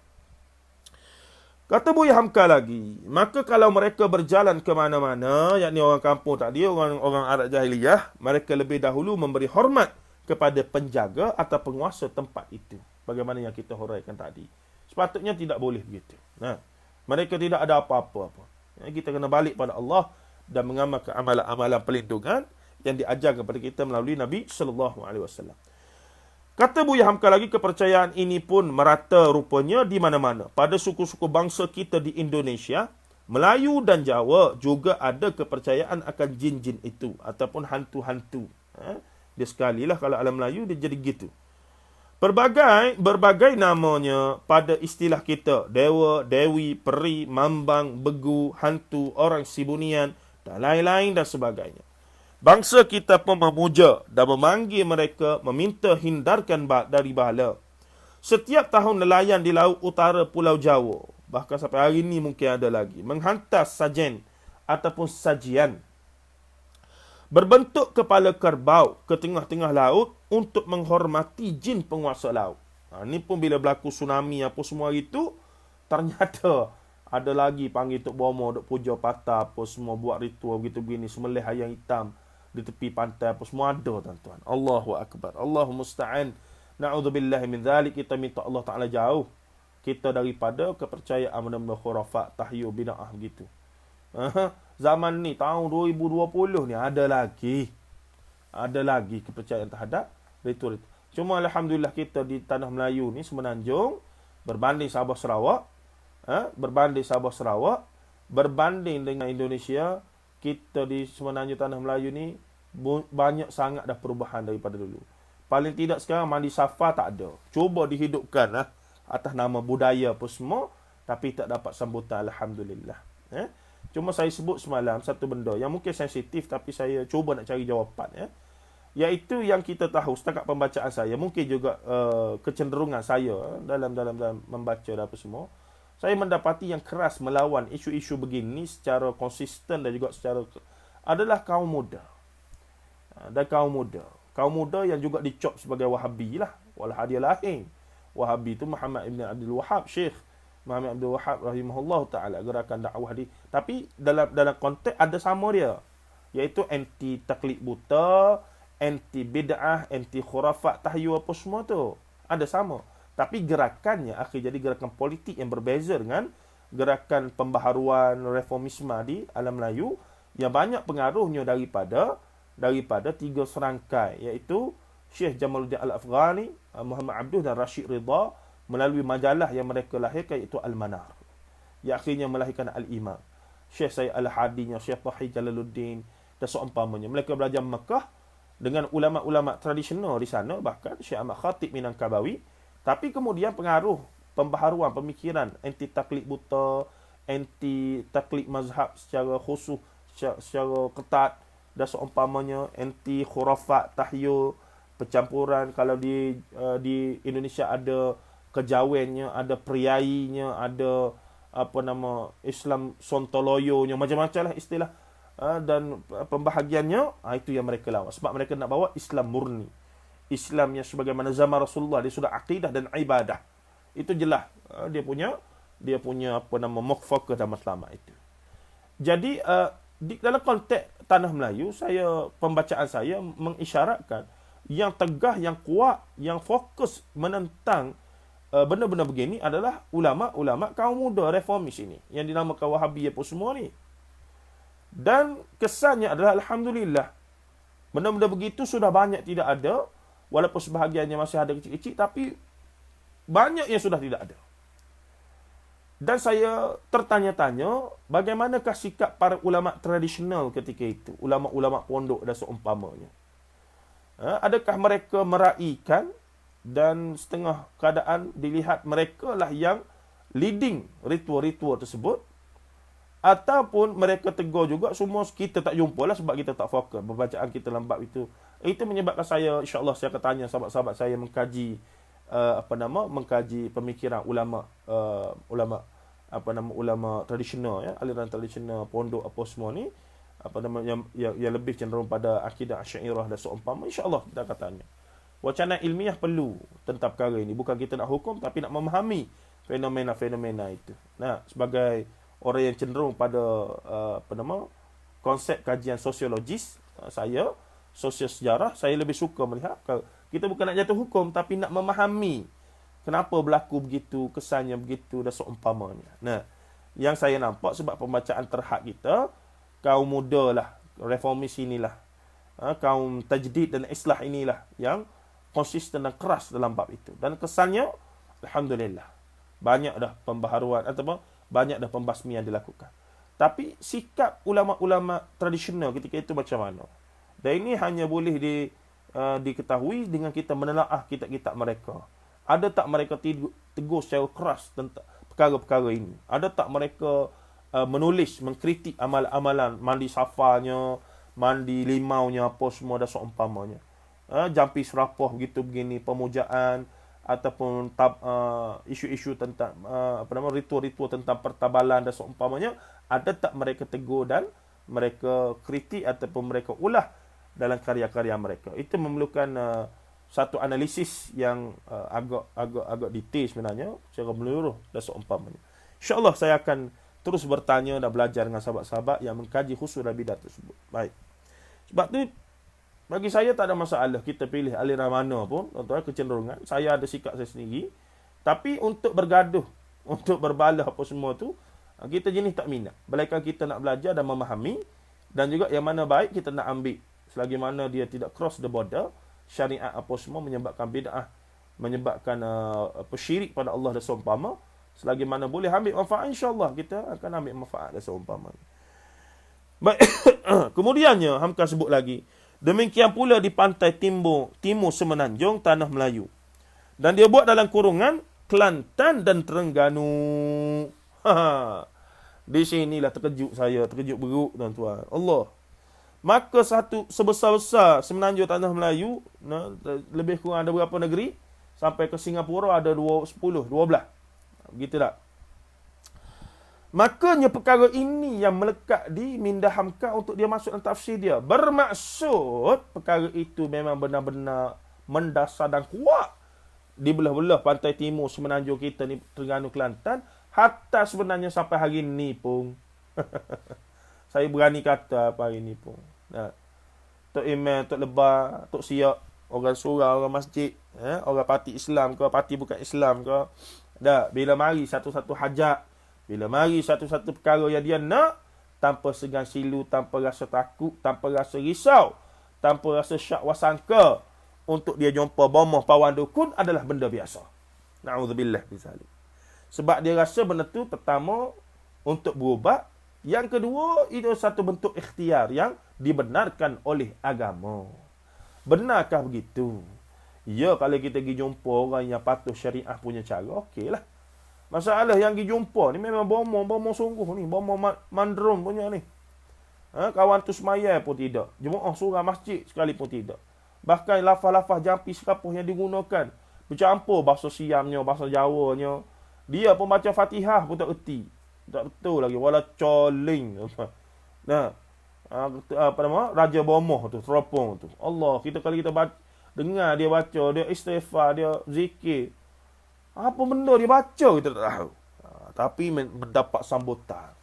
Kata Buya Hamka lagi, maka kalau mereka berjalan ke mana-mana, yakni orang kampung tadi, orang Arab jahiliyah, mereka lebih dahulu memberi hormat kepada penjaga atau penguasa tempat itu. Bagaimana yang kita huraikan tadi. Sepatutnya tidak boleh begitu. Nah, mereka tidak ada apa-apa. Kita kena balik pada Allah dan mengamalkan amalan-amalan pelindungan yang diajar kepada kita melalui Nabi SAW. Kata Buya Hamka lagi, kepercayaan ini pun merata rupanya di mana-mana. Pada suku-suku bangsa kita di Indonesia, Melayu dan Jawa juga ada kepercayaan akan jin-jin itu. Ataupun hantu-hantu. Dia sekalilah kalau alam Melayu dia jadi gitu. Berbagai namanya pada istilah kita. Dewa, dewi, peri, mambang, begu, hantu, orang sibunian dan lain-lain dan sebagainya. Bangsa kita pun memuja dan memanggil mereka, meminta hindarkan dari bala. Setiap tahun nelayan di laut utara Pulau Jawa, bahkan sampai hari ini mungkin ada lagi, menghantar sajen ataupun sajian berbentuk kepala kerbau ke tengah-tengah laut untuk menghormati jin penguasa laut. Ini pun bila berlaku tsunami apa semua itu, ternyata ada lagi panggil Tok Bomo, Dok Puja Patah, apa semua buat ritual begitu-begini, sembelih ayam hitam di tepi pantai apa semua ada tuan-tuan. Allahu Akbar. Allahu musta'an. Na'udzubillahi min dzalik. Kita minta Allah Ta'ala jauh kita daripada kepercayaan benda-benda khurafat, tahyul, bid'ah begitu. Zaman ni tahun 2020 ni ada lagi kepercayaan terhadap ritual. Cuma alhamdulillah kita di tanah Melayu ni Semenanjung berbanding Sabah Sarawak, berbanding dengan Indonesia, kita di Semenanjung tanah Melayu ni banyak sangat dah perubahan daripada dulu. Paling tidak sekarang mandi safar tak ada. Cuba dihidupkan atas nama budaya apa semua, tapi tak dapat sambutan, alhamdulillah. Cuma saya sebut semalam satu benda yang mungkin sensitif, tapi saya cuba nak cari jawapan. Iaitu yang kita tahu setakat pembacaan saya, mungkin juga kecenderungan saya dalam membaca dan apa semua, saya mendapati yang keras melawan isu-isu begini secara konsisten dan juga secara adalah kaum muda. Dan kaum muda yang juga dicop sebagai Wahabi lah. Walah dia lain. Wahabi itu Muhammad Ibn Abdul Wahab, Syekh Muhammad Abdul Wahab rahimahullah ta'ala, gerakan dakwah di. Tapi dalam konteks ada sama dia. Iaitu anti taklid buta, anti bid'ah, anti khurafat, tahyu apa semua tu. Ada sama. Tapi gerakannya akhir jadi gerakan politik yang berbeza dengan gerakan pembaharuan reformisme di alam Melayu yang banyak pengaruhnya daripada tiga serangkai, iaitu Syekh Jamaluddin Al-Afghani, Muhammad Abduh dan Rashid Ridha melalui majalah yang mereka lahirkan, iaitu Al-Manar, yang akhirnya melahirkan Al-Imam. Syekh Sayyid Al-Hadinya, Syekh Tahir Jalaluddin dan seumpamanya. Mereka belajar Mekah dengan ulama-ulama tradisional di sana, bahkan Syekh Ahmad Khatib Minangkabawi. Tapi kemudian pengaruh pembaharuan pemikiran anti taklid buta, anti taklid mazhab secara khusus, secara ketat dan seumpamanya, anti khurafat, tahyul, percampuran. Kalau di Indonesia ada kejawennya, ada priainya, ada Islam sontoloyonya, macam-macam lah istilah, dan pembahagiannya, itu yang mereka lawan. Sebab mereka nak bawa Islam murni, Islam yang sebagaimana zaman Rasulullah, dia sudah akidah dan ibadah. Itu jelas dia punya mukfaqah dan matlamat itu. Jadi dalam konteks tanah Melayu, pembacaan saya mengisyaratkan yang tegah, yang kuat, yang fokus menentang benda-benda begini adalah ulama-ulama kaum muda reformis ini, yang dinamakan Wahabi apa semua ni. Dan kesannya adalah alhamdulillah, benda-benda begitu sudah banyak tidak ada. Walaupun sebahagiannya masih ada kecil-kecil, tapi banyak yang sudah tidak ada. Dan saya tertanya-tanya, bagaimanakah sikap para ulama tradisional ketika itu, ulama-ulama pondok dan seumpamanya. Adakah mereka meraihkan, dan setengah keadaan dilihat mereka lah yang leading ritual-ritual tersebut, ataupun mereka tegur juga, semua kita tak jumpa lah sebab kita tak fokus pembacaan kita lembab itu. Itu menyebabkan saya, insya-Allah saya akan tanya sahabat-sahabat saya mengkaji mengkaji pemikiran ulama ulama tradisional, aliran tradisional pondok apa semua ni, yang lebih cenderung pada akidah Asy'ariyah dan seumpama. Insya-Allah kita akan tanya. Wacana ilmiah perlu tentang perkara ini, bukan kita nak hukum tapi nak memahami fenomena-fenomena itu. Nah, sebagai orang yang cenderung pada konsep kajian sosiologis, saya sosial sejarah, saya lebih suka melihat kita bukan nak jatuh hukum tapi nak memahami kenapa berlaku begitu, kesannya begitu dan seumpamanya. Nah, yang saya nampak sebab pembacaan terhad kita, kaum muda lah, reformis inilah, kaum tajdid dan islah inilah yang konsisten dan keras dalam bab itu. Dan kesannya, alhamdulillah, banyak dah pembaharuan atau banyak dah pembasmian dilakukan. Tapi sikap ulama-ulama tradisional ketika itu macam mana? Dan ini hanya boleh diketahui dengan kita menelaah kitab-kitab mereka. Ada tak mereka tegur secara keras tentang perkara-perkara ini? Ada tak mereka menulis, mengkritik amalan-amalan, mandi safanya, mandi limaunya, apa semua dan seumpamanya. Jampi serapah begitu begini, pemujaan ataupun isu-isu tentang ritual-ritual tentang pertabalan dan seumpamanya, ada tak mereka tegur dan mereka kritik ataupun mereka ulah dalam karya-karya mereka? Itu memerlukan satu analisis yang agak detail sebenarnya secara menyeluruh dan seumpamanya. Insya-Allah saya akan terus bertanya dan belajar dengan sahabat-sahabat yang mengkaji khusus dalam bidang tersebut. Baik. Sebab tu bagi saya tak ada masalah kita pilih aliran mana pun, tuan-tuan, kecenderungan. Saya ada sikap saya sendiri. Tapi untuk bergaduh, untuk berbalah apa semua tu, kita jenis tak minat. Melainkan kita nak belajar dan memahami, dan juga yang mana baik kita nak ambil. Selagi mana dia tidak cross the border, syariat apa semua menyebabkan bid'ah, menyebabkan syirik pada Allah dan seumpama, selagi mana boleh ambil manfaat, insya-Allah kita akan ambil manfaat dan seumpama. Baik. Kemudiannya Hamka sebut lagi, demikian pula di pantai timur semenanjung tanah Melayu. Dan dia buat dalam kurungan Kelantan dan Terengganu. Di sinilah terkejut saya, terkejut beruk tuan-tuan. Allah. Maka sebesar-besar semenanjung tanah Melayu, lebih kurang ada berapa negeri? Sampai ke Singapura ada 12. Begitu tak? Makanya perkara ini yang melekat di minda Hamka untuk dia masuk dalam tafsir dia. Bermaksud perkara itu memang benar-benar mendasar dan kuat di belah-belah pantai timur semenanjung kita ni, Terengganu, Kelantan, hatta sebenarnya sampai hari ini pun. Saya berani kata apa hari ini pun. Tok Imam, Tok Lebar, Tok Siak, orang surau, orang masjid, orang parti Islam ke, parti bukan Islam ke, bila mari satu-satu hajat, bila mari satu-satu perkara yang dia nak, tanpa segan silu, tanpa rasa takut, tanpa rasa risau, tanpa rasa syak wasangka, untuk dia jumpa bomoh pawan dukun adalah benda biasa. Na'udzubillah bizalik. Sebab dia rasa benda tu pertama untuk berubat, yang kedua itu satu bentuk ikhtiar yang dibenarkan oleh agama. Benarkah begitu? Ya, kalau kita pergi jumpa orang yang patuh syariah punya cara, okeylah. Masalah yang pergi jumpa ni memang bomoh sungguh ni, bomoh mandrum punya ni. Kawan tu semaya pun tidak. Jemaah surah masjid sekalipun tidak. Bahkan lafaz-lafaz jampi serapuh yang digunakan bercampur bahasa Siamnya, bahasa Jawanya. Dia pun baca Fatihah pun tak erti. Tak betul lagi. Wala coling. Nah, Raja Bomoh tu, teropong tu. Allah, kalau kita dengar dia baca, dia istighfar, dia zikir. Apa benda dia baca, kita tak tahu. Tapi mendapat sambutan.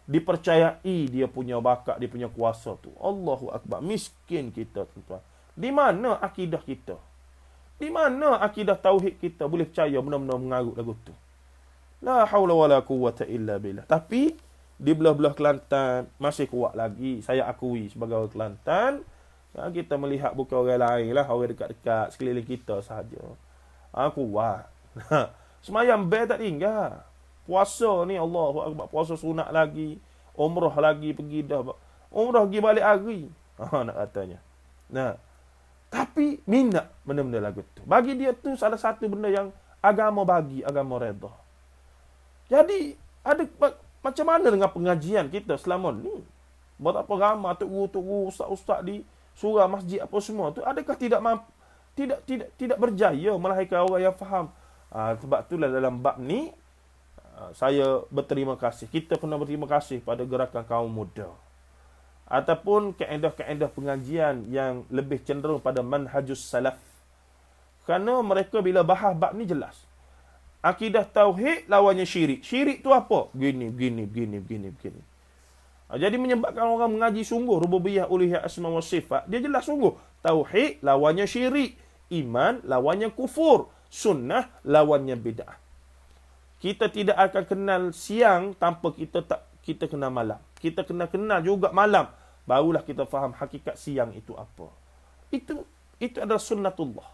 Dipercayai dia punya bakat, dia punya kuasa tu. Allahu Akbar. Miskin kita, tuan-tuan. Di mana akidah kita? Di mana akidah tauhid kita boleh percaya benar-benar mengarut lagu tu? La haula wala quwwata illa billah. Tapi di belah-belah Kelantan masih kuat lagi. Saya akui sebagai orang Kelantan, kita melihat bukan orang lain lah, orang dekat-dekat sekeliling kita sahaja. Kuat. Semayang bel tak tinggal. Puasa ni Allahu Akbar, puasa sunat lagi, umrah lagi pergi dah. Umrah pergi balik hari. Nak katanya. Nah, tapi minat benda-benda lagu tu. Bagi dia tu salah satu benda yang agama bagi, agama redha. Jadi, ada macam mana dengan pengajian kita selama ni? Berapa ramai tok guru, ustaz-ustaz di surau masjid apa semua tu, adakah tidak berjaya melahirkan orang yang faham? Sebab itulah dalam bab ni saya berterima kasih. Kita pernah berterima kasih pada gerakan kaum muda. Ataupun kaedah-kaedah pengajian yang lebih cenderung pada manhajus salaf. Kerana mereka bila bahas bab ni jelas. Akidah tauhid lawannya syirik. Syirik tu apa? Begini. Jadi menyebabkan orang mengaji sungguh rububiyah, uluhiyah, asma wa sifat, dia jelas sungguh. Tauhid lawannya syirik. Iman lawannya kufur. Sunnah lawannya bid'ah. Kita tidak akan kenal siang tanpa kita kenal malam. Kita kena kenal juga malam. Barulah kita faham hakikat siang itu apa. Itu adalah sunnatullah.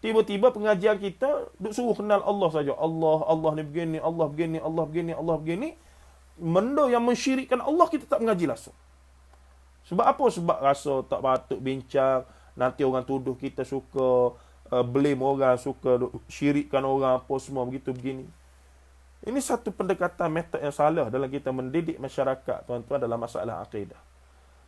Tiba-tiba pengajian kita duk suruh kenal Allah saja. Allah ni begini, Allah begini, Allah begini, Allah begini. Benda yang mensyirikkan Allah kita tak mengaji langsung. Sebab apa? Sebab rasa tak patut bincang. Nanti orang tuduh kita suka blame orang, suka syirikkan orang apa semua begitu begini. Ini satu pendekatan metod yang salah dalam kita mendidik masyarakat, tuan-tuan, dalam masalah akidah.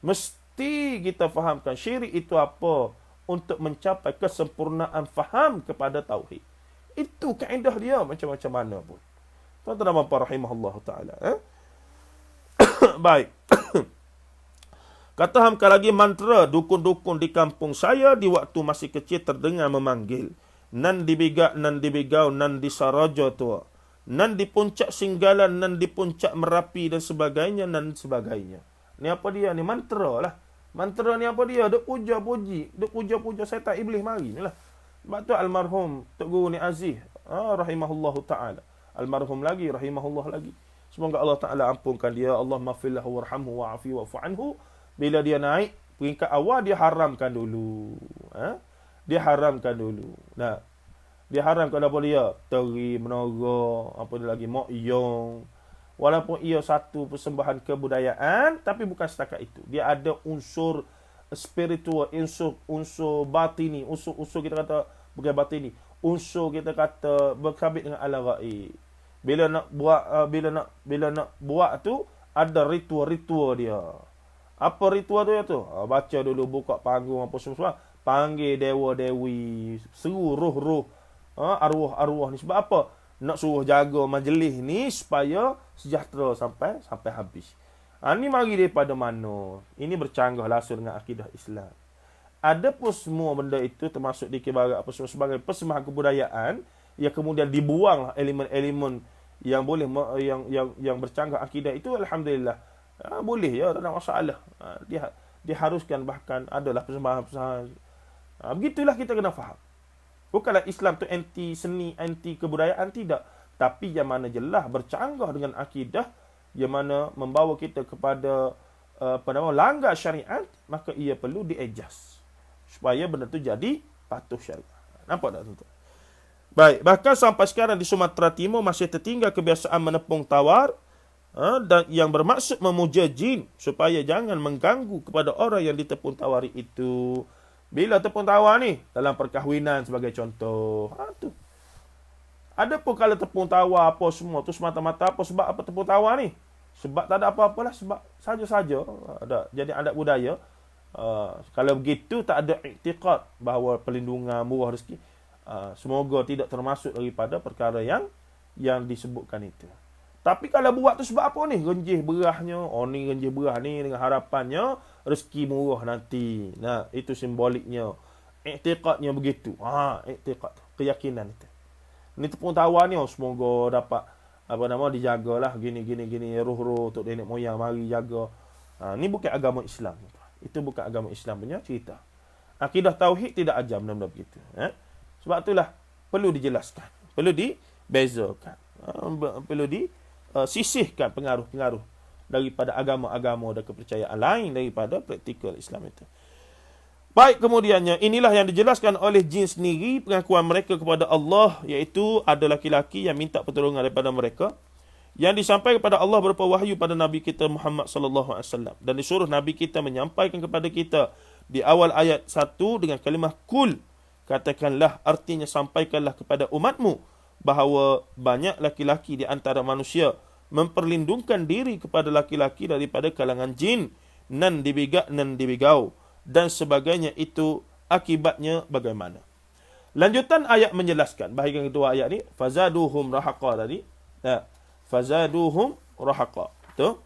Mesti kita fahamkan syirik itu apa untuk mencapai kesempurnaan faham kepada tauhid. Itu kaedah dia macam-macam mana pun. Tuan-tuan dan puan rahimahullah ta'ala. Baik. Kata hamka lagi mantra dukun-dukun di kampung saya di waktu masih kecil terdengar memanggil. Nan dibigak, nan dibigau, nan disaraja tua. Nan di puncak Singgalan, nan di puncak Merapi dan sebagainya, nan sebagainya. Ni apa dia ni? Mantra lah. Mantra ni apa dia? Duk puja-puji. Duk puja-puja syaitan iblis mari ni lah. Sebab tu almarhum Tok Guru Ni Aziz, rahimahullahu ta'ala. Almarhum lagi, rahimahullah lagi. Semoga Allah Ta'ala ampunkan dia. Allah maghfirlahu warhamhu wa'afi wa'fu anhu. Bila dia naik, peringkat awal dia haramkan dulu. Dia haramkan dulu. Nah, dia haramkan apa dia? Teri, menara, apa dia lagi? Mokyong. Walaupun ia satu persembahan kebudayaan, tapi bukan setakat itu. Dia ada unsur spiritual, unsur batini, unsur kita kata bukan batini, unsur kita kata berkabit dengan alam gaib. Bila nak buat tu ada ritual dia. Apa ritual tu? Baca dulu, buka panggung apa semua, panggil dewa-dewi, seru roh-roh, arwah-arwah ni. Sebab apa? Nak suruh jaga majlis ni supaya sejahtera sampai habis. Ni mari daripada mana? Ini bercanggah langsung dengan akidah Islam. Ada pun semua benda itu termasuk dikibarat apa semua sebagai persembahan kebudayaan yang kemudian dibuang elemen-elemen yang boleh yang bercanggah akidah itu, alhamdulillah. Boleh ya, tak ada masalah. Diharuskan, bahkan adalah persembahan-persembahan. Begitulah kita kena faham. Bukanlah Islam tu anti seni, anti kebudayaan, tidak. Tapi yang mana jelas bercanggah dengan akidah, yang mana membawa kita kepada langgar syariat, maka ia perlu di-adjust supaya benda tu jadi patuh syariat. Nampak tak tuan-tuan? Baik, bahkan sampai sekarang di Sumatera Timur masih tertinggal kebiasaan menepung tawar dan yang bermaksud memuja jin supaya jangan mengganggu kepada orang yang ditepung tawari itu. Bila tepung tawar ni dalam perkahwinan sebagai contoh, tu. Ada pun kalau tepung tawar apa semua tu semata-mata apa sebab apa tepung tawar ni? Sebab tak ada apa-apalah, sebab saja-saja ada jadi adat budaya. Kalau begitu tak ada iktiqad bahawa perlindungan murah rezeki. Semoga tidak termasuk daripada perkara yang disebutkan itu. Tapi kalau buat tu sebab apa ni? Renjih berahnya. Ni renjih berah ni dengan harapannya rezeki murah nanti. Nah, itu simboliknya. Iktiqadnya begitu. Iktiqad, keyakinan itu. Ni tepung tawar ni semoga dapat dijagalah gini roh-roh untuk nenek moyang mari jaga. Ni bukan agama Islam. Itu bukan agama Islam punya cerita. Akidah tauhid tidak ajar benda-benda begitu. Sebab itulah perlu dijelaskan, perlu dibezakan, perlu disisihkan pengaruh-pengaruh daripada agama-agama dan kepercayaan lain daripada praktikal Islam itu. Baik, kemudiannya inilah yang dijelaskan oleh jin sendiri pengakuan mereka kepada Allah, iaitu ada laki-laki yang minta pertolongan daripada mereka. yang disampaikan kepada Allah berupa wahyu pada Nabi kita Muhammad sallallahu alaihi wasallam, dan disuruh Nabi kita menyampaikan kepada kita di awal ayat 1 dengan kalimah kul, katakanlah, artinya sampaikanlah kepada umatmu bahawa banyak laki-laki di antara manusia memperlindungkan diri kepada laki-laki daripada kalangan jin, nan dibigau dan sebagainya, itu akibatnya bagaimana. Lanjutan ayat menjelaskan bahagian kedua ayat ni, fazaduhum rahaqa tadi. Fazaduhum rahaqa. Betul?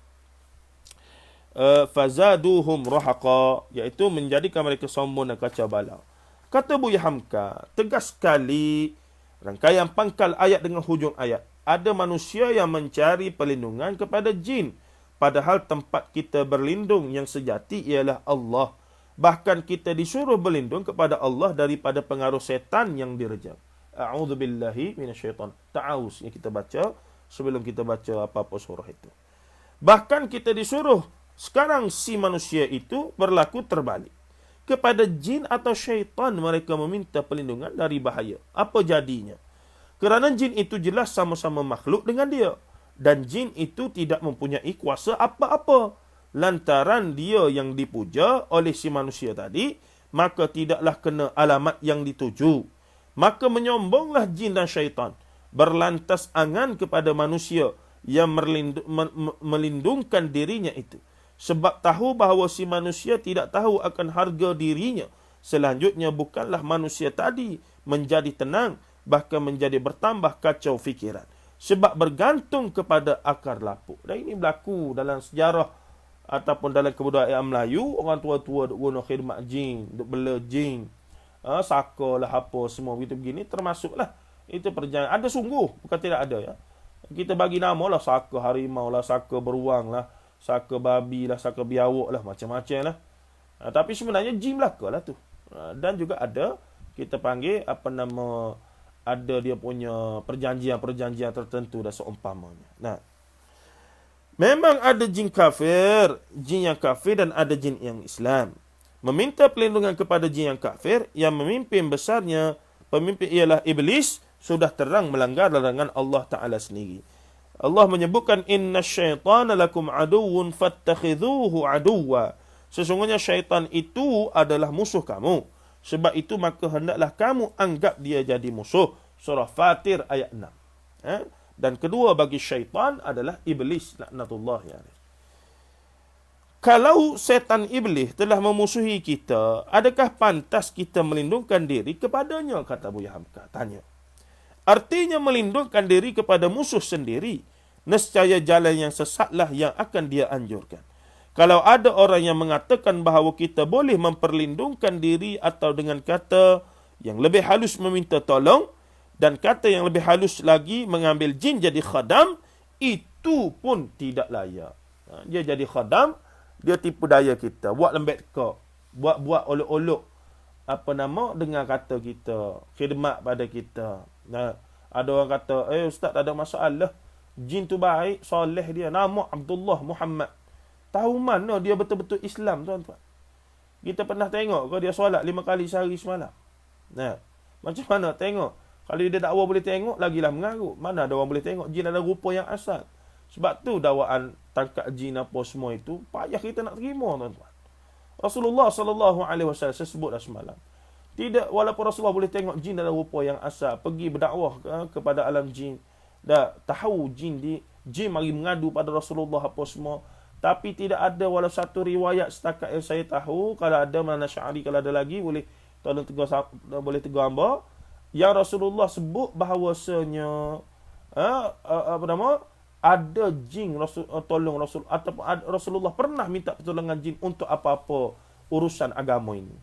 Fazaduhum rahaqa, iaitu menjadikan mereka sombong dan kacau balau. Kata Buya Hamka, tegas sekali rangkaian pangkal ayat dengan hujung ayat. Ada manusia yang mencari perlindungan kepada jin, padahal tempat kita berlindung yang sejati ialah Allah. Bahkan kita disuruh berlindung kepada Allah daripada pengaruh setan yang direjam. A'udzubillahi minasyaitan. Ta'awuz yang kita baca sebelum kita baca apa-apa surah itu. Bahkan kita disuruh, sekarang si manusia itu berlaku terbalik. Kepada jin atau syaitan mereka meminta perlindungan dari bahaya. Apa jadinya? Kerana jin itu jelas sama-sama makhluk dengan dia. Dan jin itu tidak mempunyai kuasa apa-apa. Lantaran dia yang dipuja oleh si manusia tadi, maka tidaklah kena alamat yang dituju. Maka menyombonglah jin dan syaitan, berlantas angan kepada manusia yang melindungkan dirinya itu. Sebab tahu bahawa si manusia tidak tahu akan harga dirinya. Selanjutnya bukanlah manusia tadi menjadi tenang, bahkan menjadi bertambah kacau fikiran. Sebab bergantung kepada akar lapuk. Dan ini berlaku dalam sejarah ataupun dalam kebudayaan Melayu. Orang tua-tua duk guna khidmat jin, duk bela jin, saka lah apa semua begitu begini, termasuklah itu perjalanan. Ada sungguh, bukan tidak ada ya. Kita bagi nama lah, saka harimau lah, saka beruang lah, saka babi lah, saka biawak lah, macam-macam lah. Tapi sebenarnya jin belaka lah tu. Dan juga ada, kita panggil apa nama, ada dia punya perjanjian-perjanjian tertentu dan seumpamanya. Nah, memang ada jin kafir, jin yang kafir, dan ada jin yang Islam. Meminta perlindungan kepada jin yang kafir, yang memimpin besarnya, pemimpin ialah iblis, sudah terang melanggar larangan Allah Ta'ala sendiri. Allah menyebutkan, inna syaitana lakum aduwun fattakhidhuhu aduwa. Sesungguhnya syaitan itu adalah musuh kamu. Sebab itu maka hendaklah kamu anggap dia jadi musuh. Surah Fatir ayat 6. Dan kedua bagi syaitan adalah iblis, laknatullah ya. Kalau setan iblis telah memusuhi kita, adakah pantas kita melindungkan diri kepadanya? Kata Buya Hamka. Tanya. Artinya melindungkan diri kepada musuh sendiri. Nescaya jalan yang sesatlah yang akan dia anjurkan. Kalau ada orang yang mengatakan bahawa kita boleh memperlindungkan diri atau dengan kata yang lebih halus meminta tolong, dan kata yang lebih halus lagi mengambil jin jadi khadam, itu pun tidak layak. Dia jadi khadam, dia tipu daya kita, buat lembek kau, buat olok-olok apa nama dengan kata kita, khidmat pada kita. Nah, ada orang kata, ustaz tak ada masalah, jin tu baik, soleh dia, nama Abdullah Muhammad. Tahu mana dia betul-betul Islam, tuan-tuan? Kita pernah tengok ke dia solat 5 kali sehari semalam? Nah, macam mana tengok? Kalau dia dakwa boleh tengok, lagilah mengarut. Mana ada orang boleh tengok jin ada rupa yang asal. Sebab tu dakwaan tangkap jin apa semua itu payah kita nak terima, tuan-tuan. Rasulullah sallallahu alaihi wasallam, saya sebut dah semalam. Tidak, walaupun Rasulullah boleh tengok jin dalam rupa yang asal, pergi berdakwah kepada alam jin, dah tahu jin mari mengadu pada Rasulullah apa semua. Tapi tidak ada walau satu riwayat setakat yang saya tahu. Kalau ada mana Syari, kalau ada lagi boleh tolong tegur hamba, yang Rasulullah sebut bahawasanya ada jin tolong Rasul, ataupun Rasulullah pernah minta pertolongan jin untuk apa-apa urusan agama ini.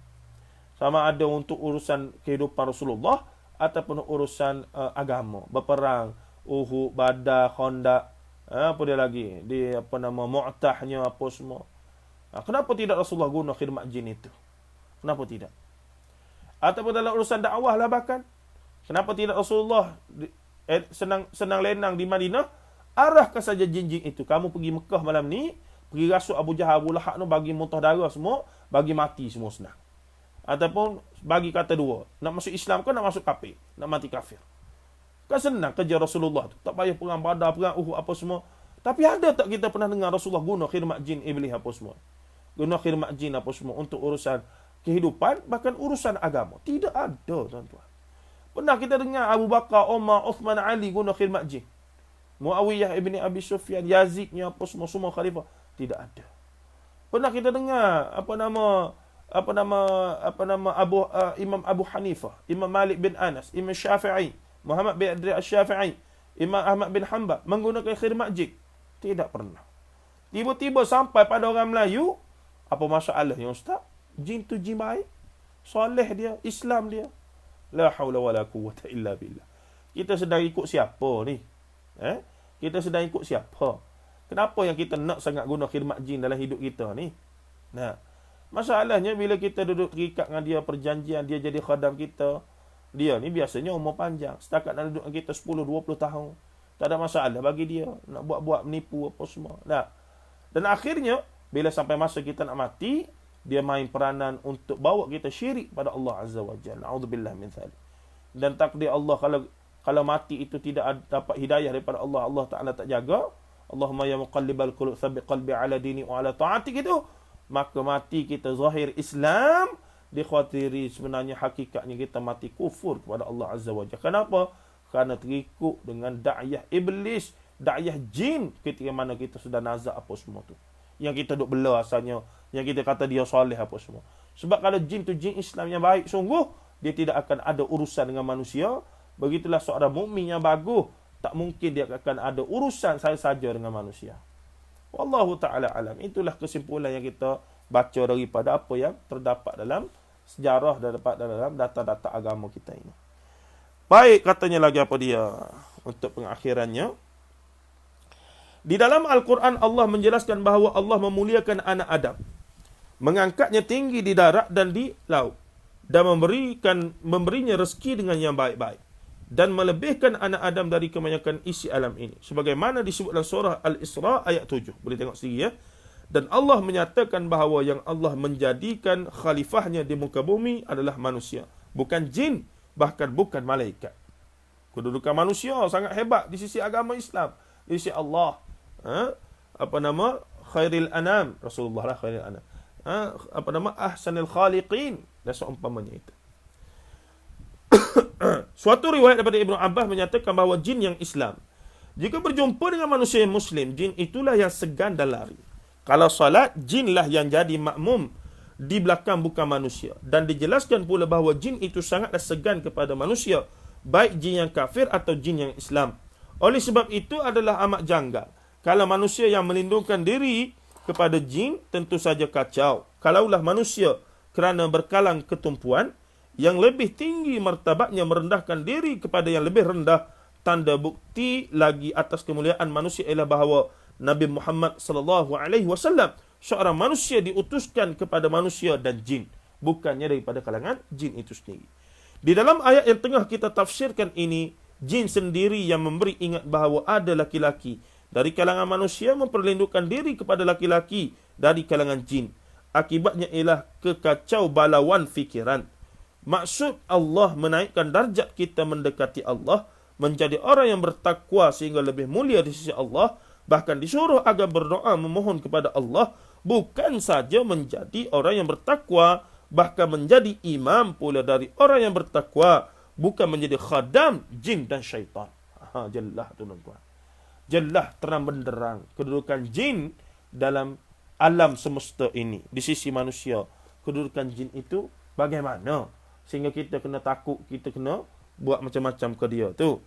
Sama ada untuk urusan kehidupan Rasulullah ataupun urusan agama, berperang, Uhud, Badar, Khandaq, apa dia lagi? Dia Mu'tahnya apa semua. Kenapa tidak Rasulullah guna khidmat jin itu? Kenapa tidak? Ataupun dalam urusan dakwah lah bahkan. Kenapa tidak Rasulullah senang lenang di Madinah, arahkan saja jin-jin itu. Kamu pergi Mekah malam ni, pergi rasuk Abu Jahal, Abu Lahab tu, bagi muntah darah semua, bagi mati semua senang. Ataupun bagi kata dua, nak masuk Islam ke nak masuk kafir? Nak mati kafir. Kan senang kerja Rasulullah tu. Tak payah perang Badar, perang Uhud apa semua. Tapi ada tak kita pernah dengar Rasulullah guna khidmat jin iblis apa semua? Guna khidmat jin apa semua untuk urusan kehidupan, bahkan urusan agama. Tidak ada, tuan-tuan. Pernah kita dengar Abu Bakar, Umar, Uthman, Ali guna khidmat jin? Muawiyah ibni Abi Sufyan, Yazidnya apa semua khalifah? Tidak ada. Pernah kita dengar Imam Abu Hanifah, Imam Malik bin Anas, Imam Syafi'i, Muhammad bin Idris Asy-Syafi'i, Imam Ahmad bin Hanbal menggunakan khidmat jin? Tidak pernah. Tiba-tiba sampai pada orang Melayu, apa masalahnya ustaz? Jin tu jin baik, soleh dia, Islam dia. La haula wala quwwata illa billah. Kita sedang ikut siapa ni? Kita sedang ikut siapa? Kenapa yang kita nak sangat guna khidmat jin dalam hidup kita ni? Nah, masalahnya bila kita duduk terikat dengan dia, perjanjian, dia jadi khadam kita, dia ni biasanya umur panjang. Setakat nak duduk dengan kita 10-20 tahun. Tak ada masalah bagi dia. Nak buat-buat, menipu apa semua. Nah. Dan akhirnya, bila sampai masa kita nak mati, dia main peranan untuk bawa kita syirik pada Allah Azza wa Jalla. Na'udzubillah min dzalik. Dan takdir Allah, kalau mati itu tidak dapat hidayah daripada Allah, Allah Ta'ala tak jaga. Allahumma ya muqallibal qulub tsabbit qalbi ala dini wa ala ta'atik itu. Maka mati kita zahir Islam, dikhawatiri sebenarnya hakikatnya kita mati kufur kepada Allah Azza wa Jalla. Kenapa? Kerana terikut dengan da'yah iblis, da'yah jin ketika mana kita sudah nazak apa semua tu. Yang kita duk bela asalnya, yang kita kata dia soleh apa semua. Sebab kalau jin tu jin Islam yang baik sungguh, dia tidak akan ada urusan dengan manusia. Begitulah seorang mukmin yang bagus, tak mungkin dia akan ada urusan saja dengan manusia. Wallahu ta'ala alam. Itulah kesimpulan yang kita baca daripada apa yang terdapat dalam sejarah, dalam data-data agama kita ini. Baik, katanya lagi apa dia untuk pengakhirannya. Di dalam Al-Quran Allah menjelaskan bahawa Allah memuliakan anak Adam, mengangkatnya tinggi di darat dan di laut, dan memberinya rezeki dengan yang baik-baik, dan melebihkan anak Adam dari kebanyakan isi alam ini. Sebagaimana disebut dalam surah Al-Isra ayat 7. Boleh tengok sendiri ya. Dan Allah menyatakan bahawa yang Allah menjadikan khalifahnya di muka bumi adalah manusia, bukan jin, bahkan bukan malaikat. Kedudukan manusia sangat hebat di sisi agama Islam, di sisi Allah. Khairil anam, Rasulullah lah khairil anam. Ahsanil khaliqin, dan seumpamanya itu. Suatu riwayat daripada Ibnu Abbas menyatakan bahawa jin yang Islam, jika berjumpa dengan manusia yang Muslim, jin itulah yang segan dan lari. Kalau salat, jinlah yang jadi makmum di belakang bukan manusia. Dan dijelaskan pula bahawa jin itu sangatlah segan kepada manusia, baik jin yang kafir atau jin yang Islam. Oleh sebab itu adalah amat janggal kalau manusia yang melindungkan diri kepada jin, tentu saja kacau kalaulah manusia kerana berkalang ketumpuan yang lebih tinggi martabatnya merendahkan diri kepada yang lebih rendah. Tanda bukti lagi atas kemuliaan manusia ialah bahawa Nabi Muhammad sallallahu alaihi wasallam seorang manusia diutuskan kepada manusia dan jin, bukannya daripada kalangan jin itu sendiri. Di dalam ayat yang tengah kita tafsirkan ini, jin sendiri yang memberi ingat bahawa ada laki-laki dari kalangan manusia memperlindungkan diri kepada laki-laki dari kalangan jin. Akibatnya ialah kekacau balauan fikiran. Maksud Allah menaikkan darjat kita mendekati Allah, menjadi orang yang bertakwa sehingga lebih mulia di sisi Allah. Bahkan disuruh agar berdoa memohon kepada Allah, bukan saja menjadi orang yang bertakwa, bahkan menjadi imam pula dari orang yang bertakwa, bukan menjadi khadam jin dan syaitan. Jelas tuan-tuan. Jelas terang benderang kedudukan jin dalam alam semesta ini di sisi manusia. Kedudukan jin itu bagaimana sehingga kita kena takut, kita kena buat macam-macam ke dia tu.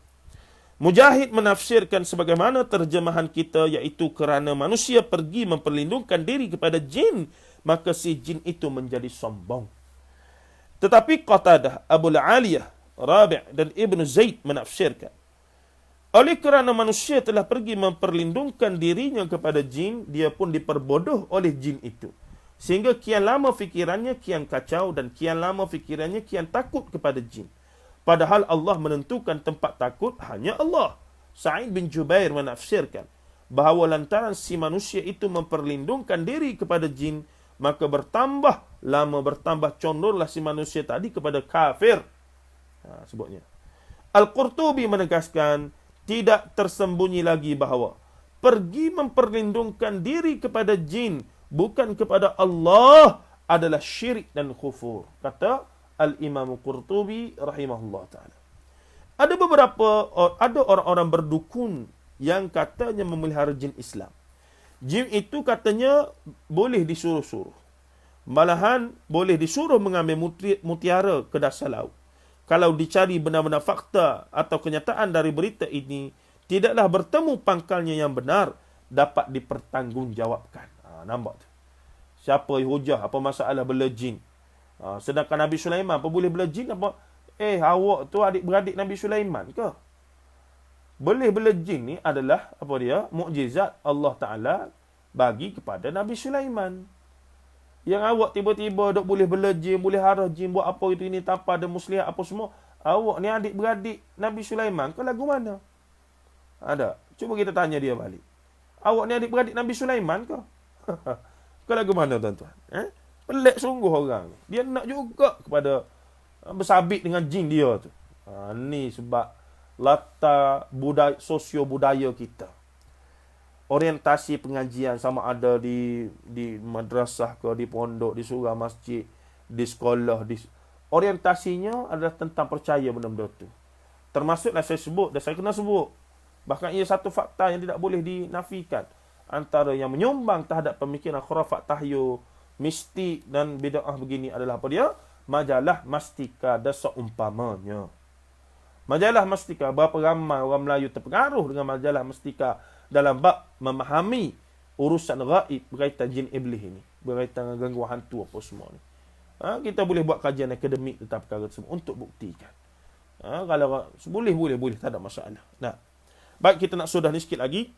Mujahid menafsirkan sebagaimana terjemahan kita, iaitu kerana manusia pergi memperlindungkan diri kepada jin, maka si jin itu menjadi sombong. Tetapi Qatadah, Abul Aliyah, Rabi' dan Ibn Zaid menafsirkan, oleh kerana manusia telah pergi memperlindungkan dirinya kepada jin, dia pun diperbodoh oleh jin itu. Sehingga kian lama fikirannya kian kacau dan kian lama fikirannya kian takut kepada jin. Padahal Allah menentukan tempat takut hanya Allah. Sa'id bin Jubair menafsirkan bahawa lantaran si manusia itu memperlindungkan diri kepada jin, maka bertambah condorlah si manusia tadi kepada kafir. Sebutnya. Al-Qurtubi menegaskan, tidak tersembunyi lagi bahawa pergi memperlindungkan diri kepada jin bukan kepada Allah adalah syirik dan kufur, kata Al-Imam Qurtubi rahimahullah ta'ala. Ada orang-orang berdukun yang katanya memelihara jin Islam. Jin itu katanya boleh disuruh-suruh. Malahan boleh disuruh mengambil mutiara ke dasar laut. Kalau dicari benar-benar fakta atau kenyataan dari berita ini, tidaklah bertemu pangkalnya yang benar dapat dipertanggungjawabkan. Nampak tu? Siapa hujah? Apa masalah bela jin? Sedangkan Nabi Sulaiman apa boleh bela jin? Apa? Awak tu adik-beradik Nabi Sulaiman ke? Boleh bela jin ni adalah apa dia? Mukjizat Allah Ta'ala bagi kepada Nabi Sulaiman. Yang awak tiba-tiba dok boleh bela jin, boleh harah jin, buat apa itu ini tanpa ada muslihat apa semua. Awak ni adik-beradik Nabi Sulaiman ke lagu mana? Ada. Cuba kita tanya dia balik. Awak ni adik-beradik Nabi Sulaiman ke? Ke lagu mana tuan-tuan? Pelik sungguh orang. Dia nak juga kepada bersabit dengan jin dia tu. Ni sebab latar sosio budaya kita. Orientasi pengajian sama ada di madrasah ke, di pondok, di surau masjid, di sekolah, orientasinya adalah tentang percaya benda-benda tu. Termasuklah saya sebut dan saya kena sebut. Bahkan ia satu fakta yang tidak boleh dinafikan. Antara yang menyumbang terhadap pemikiran khurafat tahyul, mistik dan bid'ah begini adalah apa dia? Majalah Mastika dan seumpamanya. Majalah Mastika, berapa ramai orang Melayu terpengaruh dengan majalah Mastika dalam bab memahami urusan gaib berkaitan jin iblis ini, berkaitan dengan gangguan hantu apa semua ni. Kita boleh buat kajian akademik tentang perkara tersebut untuk buktikan. Kalau boleh, tak ada masalah. Nah, baik, kita nak sudah ni sikit lagi.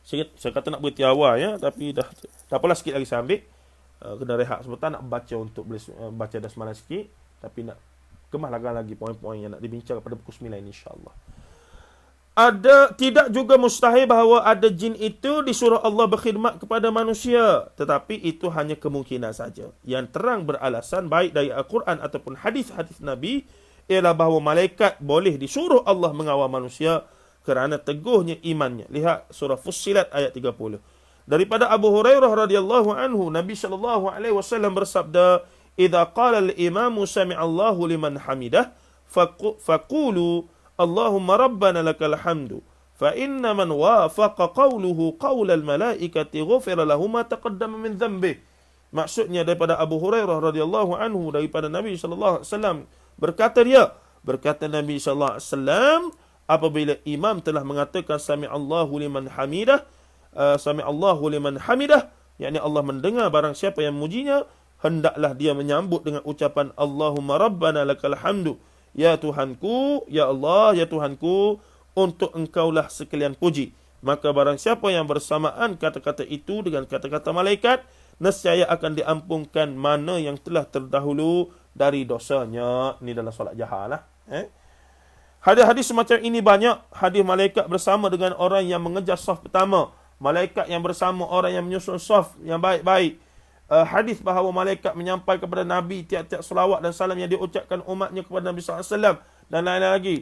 Saya kata nak berhenti awal ya, tapi dah apalah, sikit lagi saya ambil. Kena rehat sebentar, nak baca untuk baca dah semalam sikit, tapi nak kemas lagi poin-poin yang nak dibincang pada pukul 9 insya-Allah. Tidak juga mustahil bahawa ada jin itu disuruh Allah berkhidmat kepada manusia, tetapi itu hanya kemungkinan saja. Yang terang beralasan baik dari Al-Quran ataupun hadis-hadis Nabi ialah bahawa malaikat boleh disuruh Allah mengawal manusia kerana teguhnya imannya. Lihat surah Fussilat ayat 30. Daripada Abu Hurairah radhiyallahu anhu, Nabi sallallahu alaihi wasallam bersabda, "Idza qala al-imamu sami'allahu liman hamidah, faqulu Allahumma rabbana lakal hamdu, fa inna man wafaqa qawluhu qawla al-malaikati ghufira lahu ma taqaddama min dhanbih." Maksudnya daripada Abu Hurairah radhiyallahu anhu, daripada Nabi sallallahu alaihi wasallam berkata Nabi sallallahu alaihi wasallam, apabila imam telah mengatakan sami'allahu liman hamidah, yakni Allah mendengar barang siapa yang memujinya, hendaklah dia menyambut dengan ucapan Allahumma rabbana lakal hamdu, ya Tuhanku, ya Allah, ya Tuhanku, untuk engkaulah sekalian puji. Maka barang siapa yang bersamaan kata-kata itu dengan kata-kata malaikat, nescaya akan diampunkan mana yang telah terdahulu dari dosanya. Ini dalam solat jahar lah. Hadis-hadis semacam ini banyak. Hadis malaikat bersama dengan orang yang mengejar saf pertama, malaikat yang bersama orang yang menyusun saf yang baik-baik. Hadis bahawa malaikat menyampaikan kepada Nabi tiap-tiap selawat dan salam yang diucapkan umatnya kepada Nabi SAW, dan lain-lain lagi.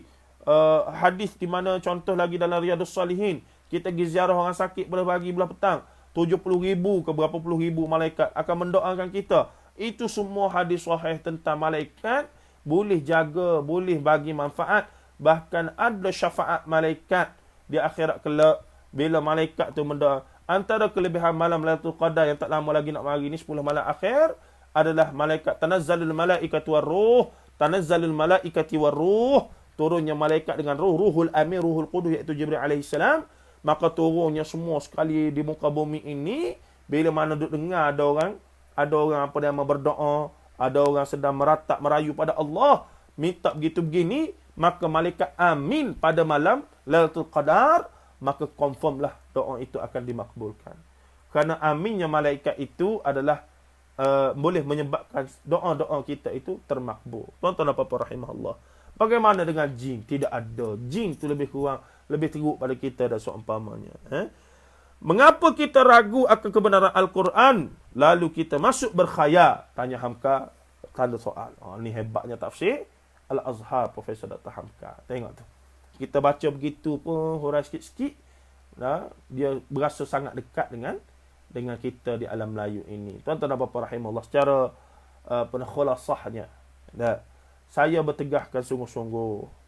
Hadis di mana contoh lagi dalam Riyadhus Salihin, kita pergi ziarah orang sakit belah pagi belah petang, 70,000 ke berapa puluh ribu malaikat akan mendoakan kita. Itu semua hadis sahih tentang malaikat boleh jaga, boleh bagi manfaat. Bahkan ada syafaat malaikat di akhirat kelak bila malaikat tu mendoa. Antara kelebihan malam Lailatul Qadar yang tak lama lagi nak mari ni, 10 malam akhir, adalah malaikat tanazzalul malaikatu waruh, tanazzalul malaikati waruh, turunnya malaikat dengan ruhul amin, ruhul qudus, iaitu Jibril alaihi salam. Maka turunnya semua sekali di muka bumi ini. Bila mana duk dengar ada orang apa nama berdoa, ada orang sedang meratap merayu pada Allah, minta begitu begini, maka malaikat amin pada malam Lailatul Qadar, maka confirmlah doa itu akan dimakbulkan. Kerana aminnya malaikat itu adalah boleh menyebabkan doa-doa kita itu termakbul. Tuan-tuan dan puan-puan rahimahullah. Bagaimana dengan jin? Tidak ada. Jin tu lebih teruk pada kita dan seumpamanya. Mengapa kita ragu akan kebenaran Al-Quran, lalu kita masuk berkhayal? Tanya Hamka, tanda soal. Ni hebatnya tafsir Al-Azhar, Profesor Dr. Hamka. Tengok tu. Kita baca begitu pun hurai sikit-sikit, dia berasa sangat dekat dengan kita di alam Melayu ini. Tuan-tuan dan puan-puan rahimahullah, secara khulasahnya, saya bertegahkan sungguh-sungguh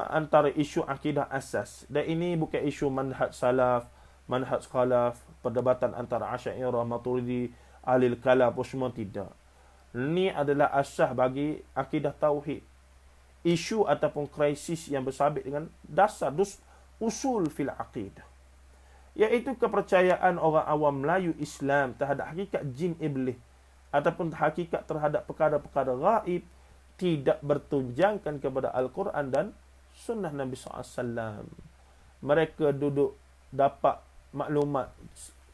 antara isu akidah asas, dan ini bukan isu manhaj salaf, manhaj khalaf, perdebatan antara Asy'ariyah, Maturidi, ahli kalam, semua tidak. Ini adalah asas bagi akidah tauhid. Isu ataupun krisis yang bersabit dengan dasar usul fil aqidah, iaitu kepercayaan orang awam Melayu Islam terhadap hakikat jin iblis ataupun hakikat terhadap perkara-perkara gaib tidak bertunjangkan kepada Al-Quran dan sunnah Nabi SAW. Mereka duduk dapat maklumat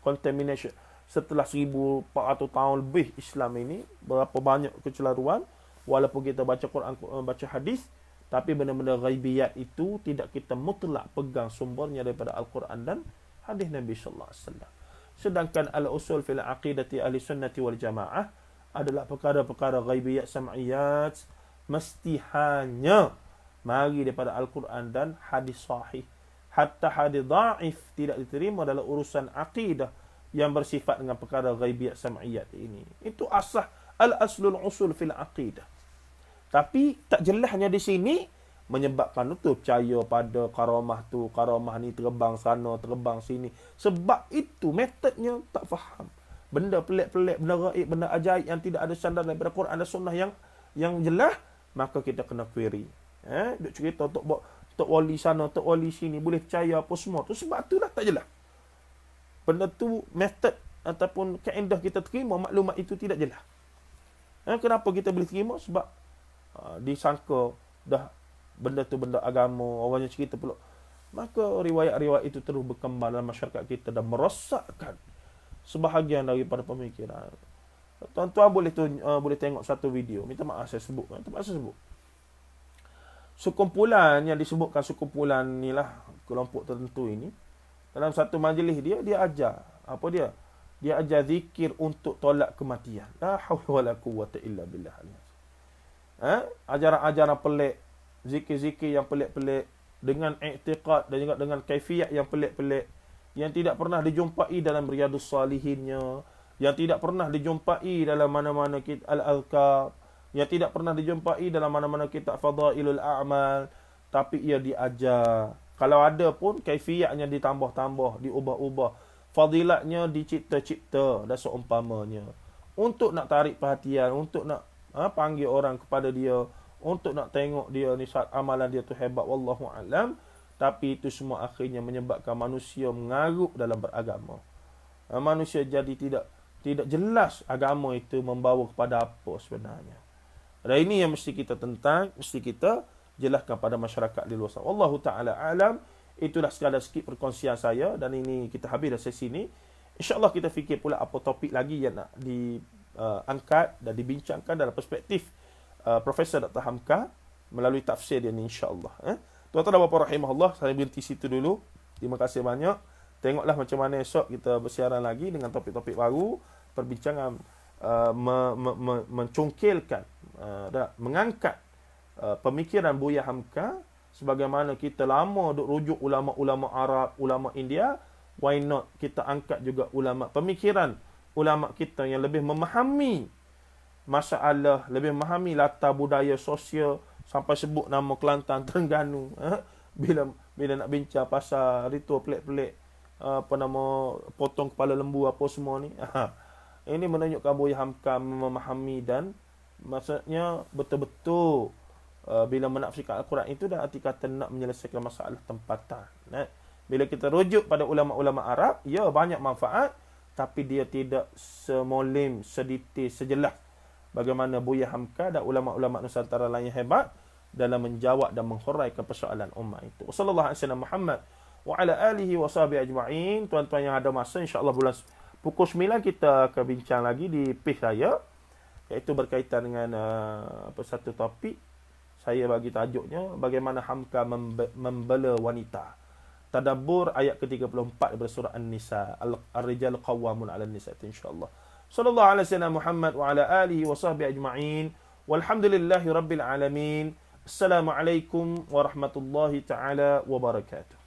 contamination setelah 1400 tahun lebih Islam ini, berapa banyak kecelaruan. Walaupun kita baca Quran, baca hadis, tapi benda-benda ghaibiyat itu tidak kita mutlak pegang sumbernya daripada Al-Quran dan hadis Nabi sallallahu alaihi wasallam. Sedangkan al-usul fil aqidati ahli sunnati wal jamaah adalah perkara-perkara ghaibiyat sam'iyat mesti hanya mari daripada Al-Quran dan hadis sahih. Hatta hadis dhaif tidak diterima dalam urusan akidah yang bersifat dengan perkara ghaibiyat sam'iyat ini. Itu asah al-aslul usul fil aqidah. Tapi tak jelasnya di sini menyebabkan tu percaya pada karamah tu, karamah ni terbang sana, terbang sini. Sebab itu metodnya tak faham. Benda pelik-pelik, benda gaib, benda ajaib yang tidak ada sandar daripada Quran dan sunnah yang jelas, maka kita kena query. Duk cerita tok wali sana, tok wali sini, boleh percaya apa semua tu, sebab itulah tak jelas. Benda tu metod ataupun kaedah kita terima, maklumat itu tidak jelas. Kenapa kita boleh terima? Sebab disangka dah benda tu benda agama, orangnya cerita pula. Maka riwayat-riwayat itu terus berkembang dalam masyarakat kita dan merosakkan sebahagian daripada pemikiran. Tuan-tuan boleh tengok satu video. Minta maaf saya sebut. Sekumpulan yang disebutkan sekumpulan ni lah, kelompok tertentu ini, dalam satu majlis dia ajar apa dia? Dia ajar zikir untuk tolak kematian. La haula wala quwwata illa billah. Ajaran-ajaran pelik, zikir-zikir yang pelik-pelik, dengan i'tiqad dan juga dengan kaifiat yang pelik-pelik, yang tidak pernah dijumpai dalam Riyadhus Shalihinnya, yang tidak pernah dijumpai dalam mana-mana kitab al-azkar, yang tidak pernah dijumpai dalam mana-mana kitab fadailul a'mal, tapi ia diajar. Kalau ada pun kaifiatnya ditambah-tambah, diubah-ubah, fadilatnya dicipta-cipta dan seumpamanya, untuk nak tarik perhatian, untuk nak panggil orang kepada dia, untuk nak tengok dia ni amalan dia tu hebat, wallahu alam. Tapi itu semua akhirnya menyebabkan manusia mengarut dalam beragama. Manusia jadi tidak jelas agama itu membawa kepada apa sebenarnya. Dan ini yang mesti kita tentang, mesti kita jelaskan pada masyarakat di luar sana. Wallahu taala alam. Itulah sekadar sikit perkongsian saya, dan ini kita habis dah sesi ni. InsyaAllah kita fikir pula apa topik lagi yang nak diangkat dan dibincangkan dalam perspektif Profesor Dr. Hamka melalui tafsir dia ni, insyaAllah. Tuan-tuan dan puan-puan rahimahullah, saya berhenti situ dulu. Terima kasih banyak. Tengoklah macam mana esok kita bersiaran lagi dengan topik-topik baru, perbincangan mencongkelkan, mengangkat pemikiran Buya Hamka. Sebagaimana kita lama duk rujuk ulama-ulama Arab, ulama India, why not kita angkat juga ulama pemikiran, ulama kita yang lebih memahami masalah, lebih memahami latar budaya sosial, sampai sebut nama Kelantan, Terengganu. Bila nak bincang pasal ritual pelik-pelik, potong kepala lembu apa semua ni. Ini menunjukkan Buya Hamka memahami, dan maksudnya betul-betul bila menafsirkan Al-Quran itu dah arti kata nak menyelesaikan masalah tempatan. Bila kita rujuk pada ulama-ulama Arab, ya banyak manfaat, tapi dia tidak semolim, sedetail, sejelas bagaimana Buya Hamka dan ulama-ulama Nusantara lain hebat dalam menjawab dan menghuraikan persoalan umat itu. Sallallahu alaihi wasallam Muhammad wa ala alihi wa sahbihi ajma'in. Tuan-tuan yang ada masa, insya-Allah bulan pukul 9 kita akan bincang lagi di page saya, iaitu berkaitan dengan satu topik. Saya bagi tajuknya, bagaimana Hamka membela wanita. Tadabbur ayat ke-34 daripada surah An-Nisa. Ar-rijal qawwamun 'ala an-nisa, insya-Allah. Sallallahu alaihi wasallam Muhammad wa ala alihi wa sahbihi ajma'in. Walhamdulillahi rabbil alamin. Assalamualaikum warahmatullahi taala wabarakatuh.